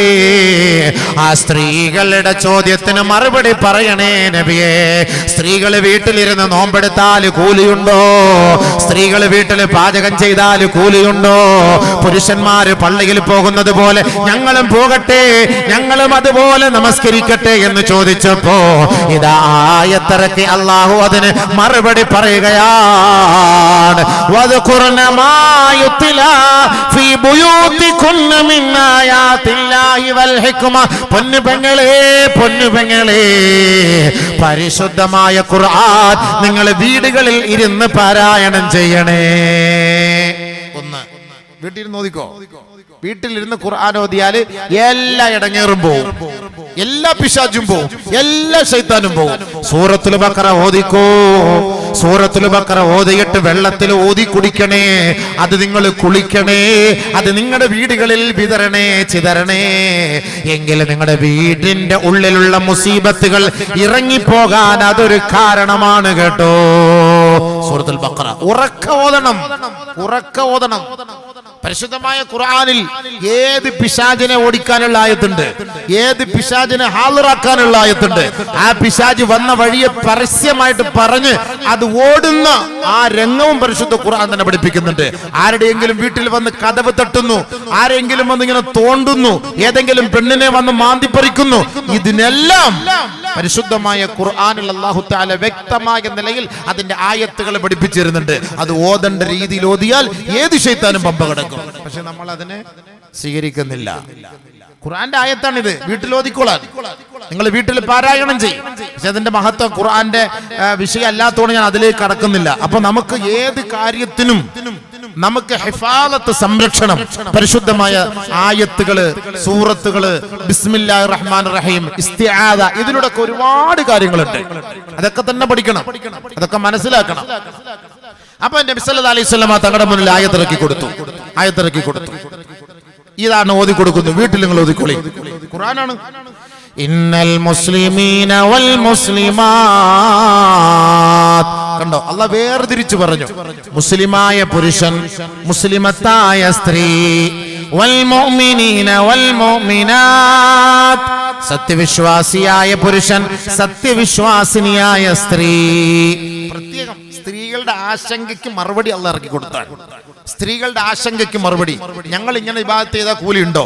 ആ സ്ത്രീകളുടെ ചോദ്യത്തിന് മറുപടി പറയണേ നബിയേ. സ്ത്രീകൾ വീട്ടിലിരുന്ന് നോമ്പെടുത്താൽ കൂലിയുണ്ടോ? സ്ത്രീകൾ വീട്ടിൽ പാചകം ചെയ്താൽ കൂലിയുണ്ടോ? പുരുഷന്മാര് പള്ളിയിൽ പോകുന്നത് പോലെ ഞങ്ങളും പോകട്ടെ, ഞങ്ങളും അതുപോലെ നമസ്കരിക്കട്ടെ എന്ന് ചോദിച്ചപ്പോ ഇതാ ആയത്തിറക്കി അല്ലാഹു അതിന് മറുപടി പറയുകയാണ്. വദ്കുർന മാ യുത്ലാ ഫീ ബുയൂതികുന്ന മിൻ ആയാതില്ലാഹി വൽ ഹിക്മ. പൊന്നുപെങ്ങളെ, പരിശുദ്ധമായ ഖുർആൻ നിങ്ങൾ വീടുകളിൽ ഇരുന്ന് പാരായണം ചെയ്യണേ. ഒന്ന്, വീട്ടിലിരുന്ന് ഓതിക്കോ. വീട്ടിലിരുന്ന് ഖുർആൻ ഓതിയാല് എല്ലാ ഇടങ്ങേറും പോവും, എല്ലാ പിശാചും പോവും, എല്ലാ ശൈത്താനും പോവും. സൂറത്തുൽ ബഖറ ഓതിക്കോ. സൂറത്തുൽ ബഖറ ഓതിയിട്ട് വെള്ളത്തിൽ ഓതി കുടിക്കണേ. അത് നിങ്ങൾ കുളിക്കണേ. അത് നിങ്ങളുടെ വീടുകളിൽ വിതരണേ, ചിതരണേ. എങ്കിൽ നിങ്ങളുടെ വീടിന്റെ ഉള്ളിലുള്ള മുസീബത്തുകൾ ഇറങ്ങിപ്പോകാൻ അതൊരു കാരണമാണ് കേട്ടോ. സൂറത്തുൽ ബഖറ ഉറക്ക ഓതണം. പരിശുദ്ധമായ ഖുർആനിൽ ഏത് പിശാചിനെ ഓടിക്കാനുള്ള ആയത്തുണ്ട്, ഏത് പിശാചിനെ ഹാളിറാക്കാനുള്ള ആയത്തുണ്ട്. ആ പിശാച് വന്ന വഴിയെ പരസ്യമായിട്ട് പറഞ്ഞ് അത് ഓടുന്ന ആ രംഗവും പരിശുദ്ധ ഖുർആൻ തന്നെ പഠിപ്പിക്കുന്നുണ്ട്. ആരുടെയെങ്കിലും വീട്ടിൽ വന്ന് കതവ് തട്ടുന്നു, ആരെങ്കിലും വന്ന് ഇങ്ങനെ തോണ്ടുന്നു, ഏതെങ്കിലും പെണ്ണിനെ വന്ന് മാന്തിപ്പറിക്കുന്നു, ഇതിനെല്ലാം പരിശുദ്ധമായ ഖുർആനിൽ അല്ലാഹു തആല വ്യക്തമായ നിലയിൽ അതിന്റെ ആയത്തുകൾ പഠിപ്പിച്ചു തരുന്നുണ്ട്. അത് ഓതേണ്ട രീതിയിൽ ഓതിയാൽ ഏത് ശൈത്താനും പമ്പ കിടക്കും. പക്ഷെ നമ്മൾ അതിനെ സ്വീകരിക്കുന്നില്ല. ഖുർആന്റെ ആയത്താണിത്, വീട്ടിൽ ഓതിക്കോളാൻ. നിങ്ങൾ വീട്ടിൽ പാരായണം ചെയ്യും. പക്ഷെ അതിന്റെ മഹത്വം ഖുർആന്റെ വിഷയം അല്ലാത്തതുകൊണ്ട് ഞാൻ അതിലേക്ക് കടക്കുന്നില്ല. അപ്പൊ നമുക്ക് ഏത് കാര്യത്തിനും നമുക്ക് ഹിഫാലത്ത്, സംരക്ഷണം, പരിശുദ്ധമായ ആയത്തുകള്, സൂറത്തുകള്, ബിസ്മില്ലാഹിർ റഹ്മാനിർ റഹീം, ഇസ്തിആദ, ഇതിലൂടെയൊക്കെ ഒരുപാട് കാര്യങ്ങളുണ്ട്. അതൊക്കെ തന്നെ പഠിക്കണം, അതൊക്കെ മനസ്സിലാക്കണം. അപ്പൊ നബി സല്ലല്ലാഹു അലൈഹി വസല്ലം തങ്ങളുടെ മുന്നിൽ ആയത്തിറക്കി കൊടുത്തു. ഇതാണ് ഓതി കൊടുക്കുന്നത്. വീട്ടിൽ നിങ്ങൾ ഓതിക്കൊള്ളി. ഖുർആനാണ്. ഇന്നൽ മുസ്ലിമീന വൽ മുസ്ലിമാത്ത്. കണ്ടോ, അല്ലാഹ് വേർതിരിച്ചു പറഞ്ഞു. മുസ്ലിമായ പുരുഷൻ, മുസ്ലിമത്തായ സ്ത്രീ, വൽ മുഅ്മിനീന വൽ മുഅ്മിനാത്ത്, സത്യവിശ്വാസിയായ പുരുഷൻ, സത്യവിശ്വാസിനിയായ സ്ത്രീ. പ്രത്യേകം സ്ത്രീകളുടെ ആശങ്കയ്ക്ക് മറുപടി അല്ലാഹ് ഇറക്കി കൊടുത്താണ്. സ്ത്രീകളുടെ ആശങ്കയ്ക്ക് മറുപടി. ഞങ്ങൾ ഇങ്ങനെ ഇബാദത്ത് ചെയ്താൽ കൂലി ഉണ്ടോ?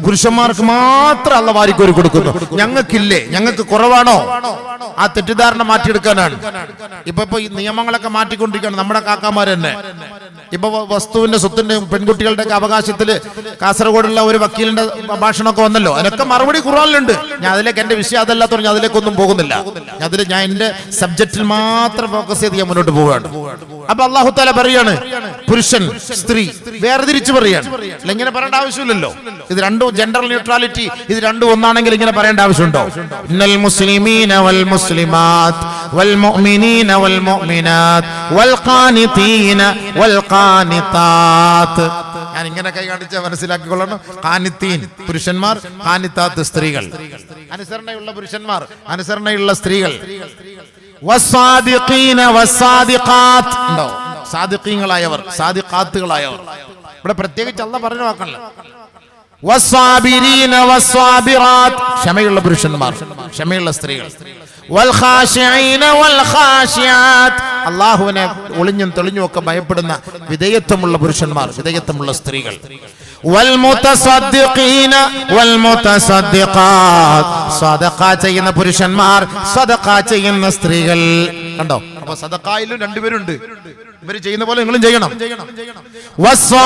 പുരുഷന്മാർക്ക് മാത്രം അല്ലാഹ് വാരിക്കോരി കൊടുക്കുന്നു. ഞങ്ങൾക്കില്ലേ? ഞങ്ങൾക്ക് കുറവാണോ? ആ തെറ്റിദ്ധാരണ മാറ്റിയെടുക്കാനാണ്. ഇപ്പൊ ഈ നിയമങ്ങളൊക്കെ മാറ്റിക്കൊണ്ടിരിക്കുകയാണ് നമ്മുടെ കാക്കാമാർ തന്നെ. ഇപ്പൊ വസ്തുവിന്റെ, സ്വത്തിന്റെ, പെൺകുട്ടികളുടെ ഒക്കെ അവകാശത്തില് കാസർഗോഡുള്ള ഒരു വക്കീലിന്റെ ഭാഷണമൊക്കെ വന്നല്ലോ. അതിനൊക്കെ മറുപടി ഖുർആനിലുണ്ട്. ഞാൻ അതിലേക്ക്, എന്റെ വിഷയം അതല്ലാത്ത ഞാൻ അതിലേക്കൊന്നും പോകുന്നില്ല. ഞാൻ എന്റെ സബ്ജക്റ്റിൽ മാത്രം ഫോക്കസ് ചെയ്ത് ഞാൻ മുന്നോട്ട് പോവുകയാണ്. അപ്പൊ അല്ലാഹു തആല പറയാണ്, പുരുഷൻ സ്ത്രീ വേർതിരിച്ച് പറയാണ്. ഇങ്ങനെ പറയേണ്ട ആവശ്യമില്ലല്ലോ. ഇത് രണ്ടും ജെൻഡർ ന്യൂട്രാലിറ്റി, ഇത് രണ്ടും ഒന്നാണെങ്കിൽ ഇങ്ങനെ പറയേണ്ട ആവശ്യമുണ്ടോ? ഇന്നൽ മുസ്ലിമീന വൽ മുസ്ലിമാത്ത് വൽ മുഅ്മിനീന വൽ മുഅ്മിനാത്ത് വൽ ഖാനിതീന വൽ ഖാനിതാത്ത്. ഞാൻ ഇങ്ങനെ കൈ കാണിച്ചാൽ മനസ്സിലാക്കിക്കൊള്ളണം. ഖാനിതീൻ പുരുഷന്മാർ, ഖാനിതാത്ത് സ്ത്രീകൾ. അനുസരണയുള്ള പുരുഷന്മാർ, അനുസരണയുള്ള സ്ത്രീകൾ. വസ്സാദിഖീന വസ്സാദിഖാത്ത്. ഉണ്ടോ? സാദിഖീങ്ങളായവർ, സാദിഖാത്തുകളായവർ. ഇവിടെ പ്രത്യേകിച്ച് അല്ലാഹ് പറഞ്ഞു വാക്കല്ല. വസ്സാബിരീന വസ്സാബിറാത്ത്, ക്ഷമയുള്ള പുരുഷന്മാർ, ക്ഷമയുള്ള സ്ത്രീകൾ. വൽ ഖാശിഈന വൽ ഖാശിആത്ത്, അല്ലാഹുവിനെ ഒളിഞ്ഞും തെളിഞ്ഞും ഒക്കെ ഭയപ്പെടുന്ന വിധേയത്വമുള്ള പുരുഷന്മാർ, വിധേയത്വമുള്ള സ്ത്രീകൾ. വൽ മുതസദ്ദിഖീന വൽ മുതസദ്ദിഖാത്ത്, സദഖ ചെയ്യുന്ന പുരുഷന്മാർ, സദഖ ചെയ്യുന്ന സ്ത്രീകൾ. കണ്ടോ? അപ്പൊ സദഖയിലും രണ്ടുപേരുണ്ട്. ഇവര് ചെയ്യുന്ന പോലെ നിങ്ങളും ചെയ്യണം. വസ്സായിമീന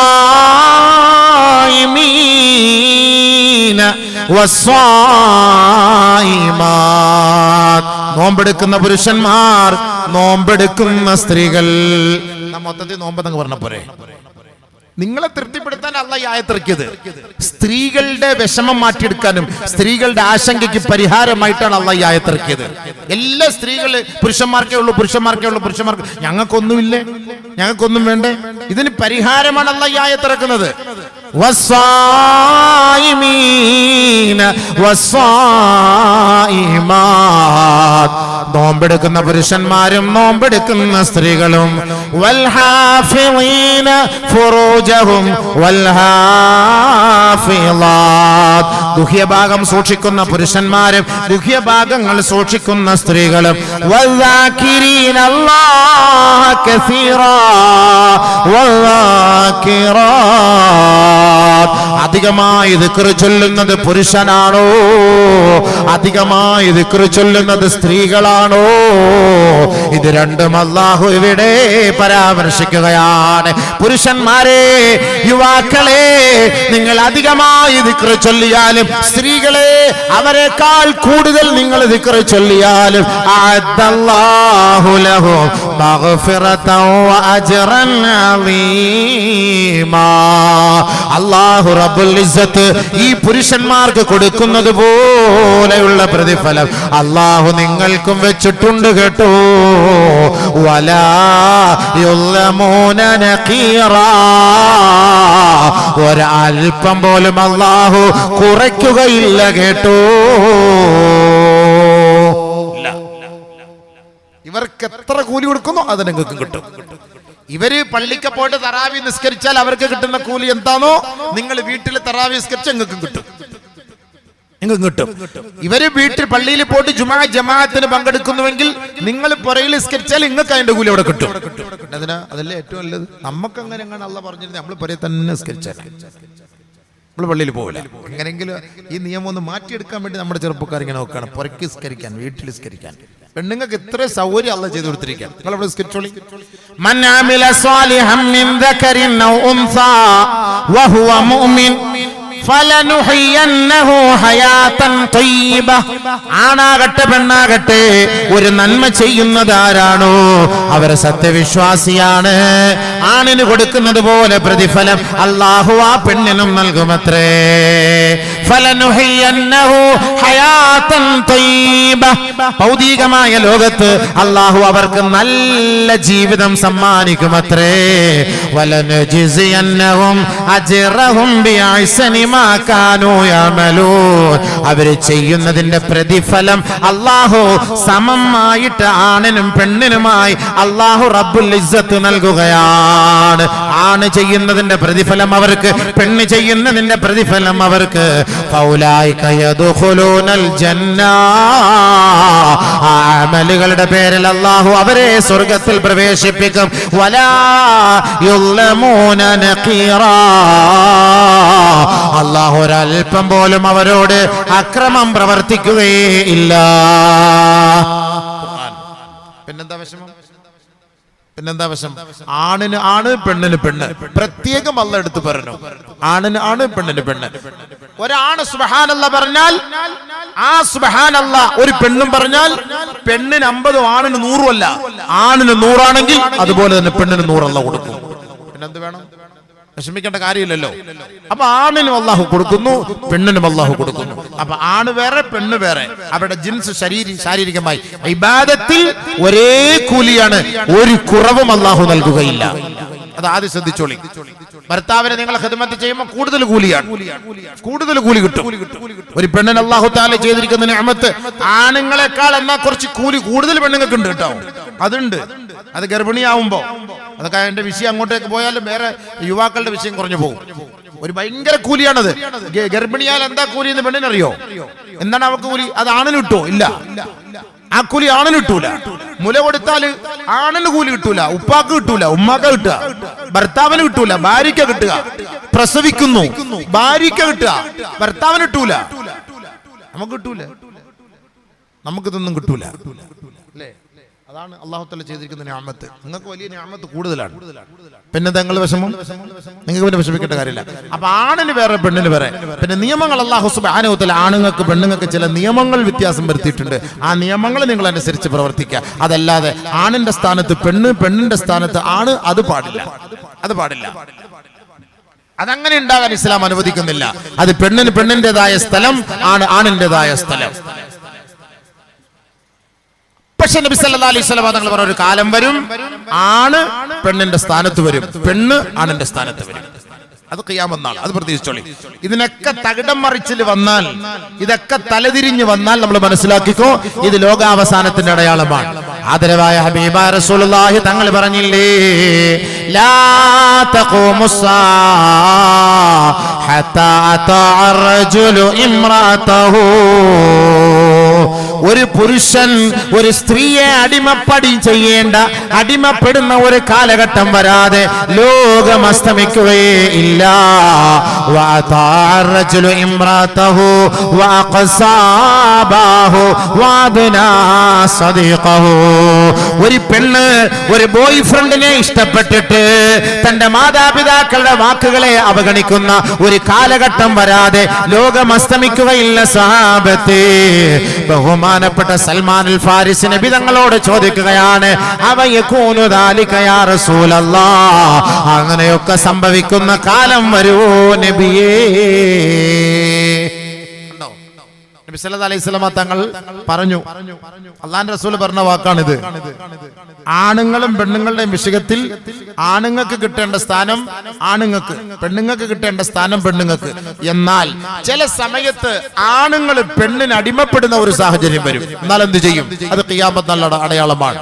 വസ്സായിമാത്ത്, നോമ്പെടുക്കുന്ന പുരുഷന്മാർ, നോമ്പെടുക്കുന്ന സ്ത്രീകൾ. മൊത്തത്തിൽ നോമ്പെന്നങ്ങ് പറഞ്ഞ പോരെ. നിങ്ങളെ തൃപ്തിപ്പെടുത്താൻ അല്ലാഹ് ഈ ആയത്തിറക്കിയത്. സ്ത്രീകളുടെ വിഷമം മാറ്റിയെടുക്കാനും സ്ത്രീകളുടെ ആശങ്കയ്ക്ക് പരിഹാരമായിട്ടാണ് അല്ലാഹ് ഈ ആയത്തിറക്കിയത്. എല്ലാ സ്ത്രീകള് പുരുഷന്മാർക്കേ ഉള്ളൂ, പുരുഷന്മാർക്ക് ഞങ്ങൾക്കൊന്നുമില്ലേ, ഞങ്ങൾക്കൊന്നും വേണ്ടേ? ഇതിന് പരിഹാരമാണ് അല്ലാഹ് ഈ ആയത്തിറക്കുന്നത്. വസ്സായിമീന വസ്സായിമാത്ത്, നോമ്പെടുക്കുന്ന പുരുഷന്മാരും നോമ്പെടുക്കുന്ന സ്ത്രീകളും. വൽഹാഫിളീന ഫുറൂജഹും വൽഹാഫിളാത്ത്, ഗുഹ്യഭാഗം സൂക്ഷിക്കുന്ന പുരുഷന്മാരും ഗുഹ്യഭാഗങ്ങൾ സൂക്ഷിക്കുന്ന സ്ത്രീകളും. വൽദാകിരീന അല്ലാഹ കസീറാ വൽദാകിറാത്ത്, അധികമായി ദിക്ർ ചൊല്ലുന്നത് പുരുഷനാണോ? അധികമായി ദിക്ർ ചൊല്ലുന്നത് സ്ത്രീകളാണോ? ഇത് രണ്ടും അല്ലാഹു ഇവിടെ പരാമർശിക്കുകയാണ്. പുരുഷന്മാരെ, യുവാക്കളെ, നിങ്ങൾ അധികമായി ദിക്ർ ചൊല്ലിയാലും, സ്ത്രീകളെ അവരെക്കാൾ കൂടുതൽ നിങ്ങൾ ദിക്ർ ചൊല്ലിയാലും, അഅദ്ദല്ലാഹു ലഹും മഗ്ഫിറതൻ വഅജ്റൻ അളീമാ, അല്ലാഹു റബ്ബുൽ ഇസ്സത്ത് ഈ പുരുഷന്മാർക്ക് കൊടുക്കുന്നത് പോലെയുള്ള പ്രതിഫലം അല്ലാഹു നിങ്ങൾക്കും വെച്ചിട്ടുണ്ട് കേട്ടോ. വലാ യുളമൂന നഖീറാ, ഒരൽപ്പം പോലും അല്ലാഹു കുറയ്ക്കുകയില്ല കേട്ടോ. ഇവർക്ക് എത്ര കൂലി കൊടുക്കുന്നു അത് നിങ്ങൾക്ക് കിട്ടും. ഇവര് പള്ളിക്ക് പോയിട്ട് തറാവി നിസ്കരിച്ചാൽ അവർക്ക് കിട്ടുന്ന കൂലി എന്താണോ, നിങ്ങൾ വീട്ടിൽ തറാവി നിസ്കരിച്ചാൽ നിങ്ങൾക്കും കിട്ടും. ഇവര് വീട്ടിൽ പള്ളിയിൽ പോയിട്ട് ജുമാ ജമാഅത്തിന് പങ്കെടുക്കുന്നുവെങ്കിൽ നിങ്ങൾ പുറയിൽ നിസ്കരിച്ചാൽ നിങ്ങൾക്ക് അതിന്റെ കൂലി അവിടെ കിട്ടും. അതല്ലേ ഏറ്റവും നല്ലത്. നമുക്ക് അങ്ങനെ അല്ലാഹ് പറഞ്ഞിരുന്നത് നമ്മൾ പുറയിൽ തന്നെ നിസ്കരിച്ചാൽ നമ്മൾ പള്ളിയിൽ പോകില്ല. എങ്ങനെയെങ്കിലും ഈ നിയമം ഒന്ന് മാറ്റിയെടുക്കാൻ വേണ്ടി നമ്മുടെ ചെറുപ്പക്കാർ ഇങ്ങനെ നോക്കുകയാണ്. പുറക്ക് നിസ്കരിക്കാൻ, വീട്ടിൽ നിസ്കരിക്കാൻ. പെണ്ണുങ്ങൾക്ക് ഇത്ര സൗകര്യം അള്ളാഹ് ചെയ്ത് കൊടുത്തിരിക്കുകയാണ്. നിങ്ങൾ അവിടെ നിസ്കരിച്ചോളി. മൻ അമില സാലിഹൻ മിൻ ദകരിൻ ഔ ഉൻസാ വഹുവ മുഅ്മിൻ ഫലനുഹയ്യന്നഹു ഹയാതൻ തയ്യിബ. ആണാകട്ടെ പെണ്ണാകട്ടെ ഒരു നന്മ ചെയ്യുന്നത് ആരാണോ അവർ സത്യവിശ്വാസിയാണ്. ആണിന് കൊടുക്കുന്നത് പോലെ പ്രതിഫലം അല്ലാഹു ആ പെണ്ണിനും നൽകുമത്രേ. ഫലനുഹയ്യന്നഹു ഹയാതൻ തയ്യിബ. ഭൗതികമായ ലോകത്ത് അല്ലാഹു അവർക്ക് നല്ല ജീവിതം സമ്മാനിക്കുമത്രേ. വലനജിസിയന്നഹും അജ്റഹും ബിഅഹ്സനി മാ കാനൂ യഅമലൂൻ. അവര് ചെയ്യുന്നതിന്റെ പ്രതിഫലം അല്ലാഹു സമമായിട്ട് ആണിനും പെണ്ണിനുമായി അല്ലാഹു റബ്ബുൽ ഇസ്സത്ത് നൽകുകയാണ്. ആണ് ചെയ്യുന്നതിന്റെ പ്രതിഫലം അവർക്ക്, പെണ്ണ് ചെയ്യുന്നതിന്റെ പ്രതിഫലം അവർക്ക്. ഫൗലൈക യദ്ഖുലൂനൽ ജന്ന. ആ അമലുകളുടെ പേരിൽ അല്ലാഹു അവരെ സ്വർഗ്ഗത്തിൽ പ്രവേശിപ്പിക്കും. വലാ യുളമൂന നഖീറാ. അല്ലാഹു ഒരൽപ്പം പോലും അവരോട് അക്രമം പ്രവർത്തിക്കുകയേ ഇല്ല. പിന്നെന്താ വിഷമം? ആണിന് ആണ്, പെണ്ണിന് പെണ്ണ്. പ്രത്യേകം അല്ലാഹ് എടുത്ത് പറഞ്ഞു, ആണിന് ആണ്, പെണ്ണിന് പെണ്ണ്. ഒരാണ് സുബ്ഹാനല്ലാഹ് പറഞ്ഞാൽ ആ സുബ്ഹാനല്ലാഹ് ഒരു പെണ്ണും പറഞ്ഞാൽ പെണ്ണിന് 50 ആണിന് 100 അല്ല. ആണിന് 100 ആണെങ്കിൽ അതുപോലെ തന്നെ പെണ്ണിന് 100 അല്ലാഹ് കൊടുക്കും. പിന്നെന്ത് വേണം? വിഷമിക്കേണ്ട കാര്യമില്ലല്ലോ. അപ്പൊ ആണിനും അല്ലാഹു കൊടുക്കുന്നു, പെണ്ണിനും അല്ലാഹു കൊടുക്കുന്നു. അപ്പൊ ആണ് വേറെ, പെണ്ണ് വേറെ. അവരുടെ ജിൻസ് ശാരീരികമായി ഇബാദത്തിൽ ഒരേ കൂലിയാണ്, ഒരു കുറവും അല്ലാഹു നൽകുകയില്ല. അത് ആദ്യം ശ്രദ്ധിച്ചോളി. ഭർത്താവിനെ നിങ്ങൾ ഖിദ്മത്ത് ചെയ്യുമ്പോൾ കൂടുതൽ കൂലിയാണ്, കൂടുതൽ കൂലി കിട്ടും. ഒരു പെണ്ണിന് അല്ലാഹു തആല ചെയ്തിരിക്കുന്ന നിഅമത്ത് ആണുങ്ങളെക്കാൾ എന്നാ കുറച്ച് കൂലി കൂടുതൽ പെണ്ണുങ്ങൾക്ക് ഉണ്ട് കേട്ടോ. അതുണ്ട്. അത് ഗർഭിണിയാവുമ്പോ, അതൊക്കെ എന്റെ വിഷയം അങ്ങോട്ടേക്ക് പോയാലും വേറെ യുവാക്കളുടെ വിഷയം കുറഞ്ഞു പോകും. ഒരു ഭയങ്കര കൂലിയാണത്. ഗർഭിണിയാൽ എന്താ കൂലി എന്ന് പെണ്ണിനറിയോ? എന്താണ് അവർക്ക് കൂലി? അത് ആണിന് കിട്ടുമോ? ഇല്ല. ആ കൂലി ആണിന് കിട്ടൂല. മുല കൊടുത്താല് ആണിന് കൂലി കിട്ടൂല, ഉപ്പാക്ക് കിട്ടൂല, ഉമ്മാക്ക കിട്ടുക, ഭർത്താവിന് കിട്ടൂല, ഭാര്യയ്ക്ക കിട്ടുക. പ്രസവിക്കുന്നു, ഭാര്യയ്ക്ക കിട്ടുക, ഭർത്താവിന് കിട്ടൂല, നമുക്ക് കിട്ടൂല, നമുക്കിതൊന്നും കിട്ടൂല. അല്ലേ? അതാണ് അല്ലാഹു തആല ചെയ്തിരിക്കുന്ന നിഅമത്ത്. നിങ്ങൾക്ക് വലിയ നിഅമത്ത് കൂടുതലാണ്. പിന്നെ നിങ്ങൾ വിഷമം, നിങ്ങൾക്ക് പിന്നെ വിഷമിക്കേണ്ട കാര്യമില്ല. അപ്പൊ ആണിന് വേറെ, പെണ്ണിന് വേറെ. പിന്നെ നിയമങ്ങൾ അല്ലാഹു സുബ്ഹാനഹു വ തആല ആണുങ്ങൾക്ക് പെണ്ണുങ്ങൾക്ക് ചില നിയമങ്ങൾ വ്യത്യാസം വരുത്തിയിട്ടുണ്ട്. ആ നിയമങ്ങൾ നിങ്ങൾ അനുസരിച്ച് പ്രവർത്തിക്കുക. അതല്ലാതെ ആണിന്റെ സ്ഥാനത്ത് പെണ്ണ്, പെണ്ണിന്റെ സ്ഥാനത്ത് ആണ്, അത് പാടില്ല, അത് പാടില്ല. അതങ്ങനെ ഉണ്ടാകാൻ ഇസ്ലാം അനുവദിക്കുന്നില്ല. അത് പെണ്ണിന് പെണ്ണിന്റേതായ സ്ഥലം, ആണ് ആണിന്റേതായ സ്ഥലം. പക്ഷെ നബി സല്ലല്ലാഹു അലൈഹി വസല്ലം തങ്ങൾ പറഞ്ഞ ഒരു കാലം വരും, ആണ് പെണ്ണിന്റെ സ്ഥാനത്ത് വരും, പെണ്ണ് ആണിന്റെ സ്ഥാനത്ത് വരും. അത് ഖിയാമത്ത് നാൾ. അത് പ്രതീക്ഷിച്ചോളി. ഇതിനൊക്കെ തകിടം മറിച്ചിൽ വന്നാൽ, ഇതൊക്കെ തലതിരിഞ്ഞ് വന്നാൽ നമ്മൾ മനസ്സിലാക്കിക്കോ, ഇത് ലോകാവസാനത്തിന്റെ അടയാളമാണ്. ആദരവായ ഹബീബായ റസൂലുള്ളാഹി തങ്ങൾ പറഞ്ഞില്ലേ, ലാ തഖൂമുസ്സാ ഹത്താ തഅർ റജുലു ഇംറാതഹു. ഒരു പുരുഷൻ ഒരു സ്ത്രീയെ അടിമപ്പടി ചെയ്യേണ്ട, അടിമപ്പെടുന്ന ഒരു കാലഘട്ടം വരാതെ ലോകം അസ്തമിക്കുകയേ ഇല്ല. ഒരു പെണ്ണ് ഒരു ബോയ് ഫ്രണ്ടിനെ ഇഷ്ടപ്പെട്ടിട്ട് തന്റെ മാതാപിതാക്കളുടെ വാക്കുകളെ അവഗണിക്കുന്ന ഒരു കാലഘട്ടം വരാതെ ലോകം അസ്തമിക്കുകയില്ല. സഹാബത്തെ ബഹുമാനപ്പെട്ട സൽമാനുൽ ഫാരിസി നബി തങ്ങളോട് ചോദിക്കുകയാണ്, അവയകൂനു ദാലിക യാ റസൂലല്ലാഹ്, അങ്ങനെയൊക്കെ സംഭവിക്കുന്ന കാലം വരുവോ നബിയേ? നബി സല്ലല്ലാഹു അലൈഹി വസല്ലം തങ്ങൾ പറഞ്ഞു, അല്ലാഹുവിന്റെ റസൂൽ പറഞ്ഞ വാക്കാണിത്. ആണുങ്ങളും പെണ്ണുങ്ങളുടെയും വിഷയത്തിൽ ആണുങ്ങൾക്ക് കിട്ടേണ്ട സ്ഥാനം ആണുങ്ങൾക്ക്, പെണ്ണുങ്ങൾക്ക് കിട്ടേണ്ട സ്ഥാനം പെണ്ണുങ്ങൾക്ക്. എന്നാൽ ചില സമയത്ത് ആണുങ്ങൾ പെണ്ണിന് അടിമപ്പെടുന്ന ഒരു സാഹചര്യം വരും. എന്നാൽ എന്ത് ചെയ്യും? അത് ഖിയാമത്ത് നാളിന്റെ അടയാളമാണ്.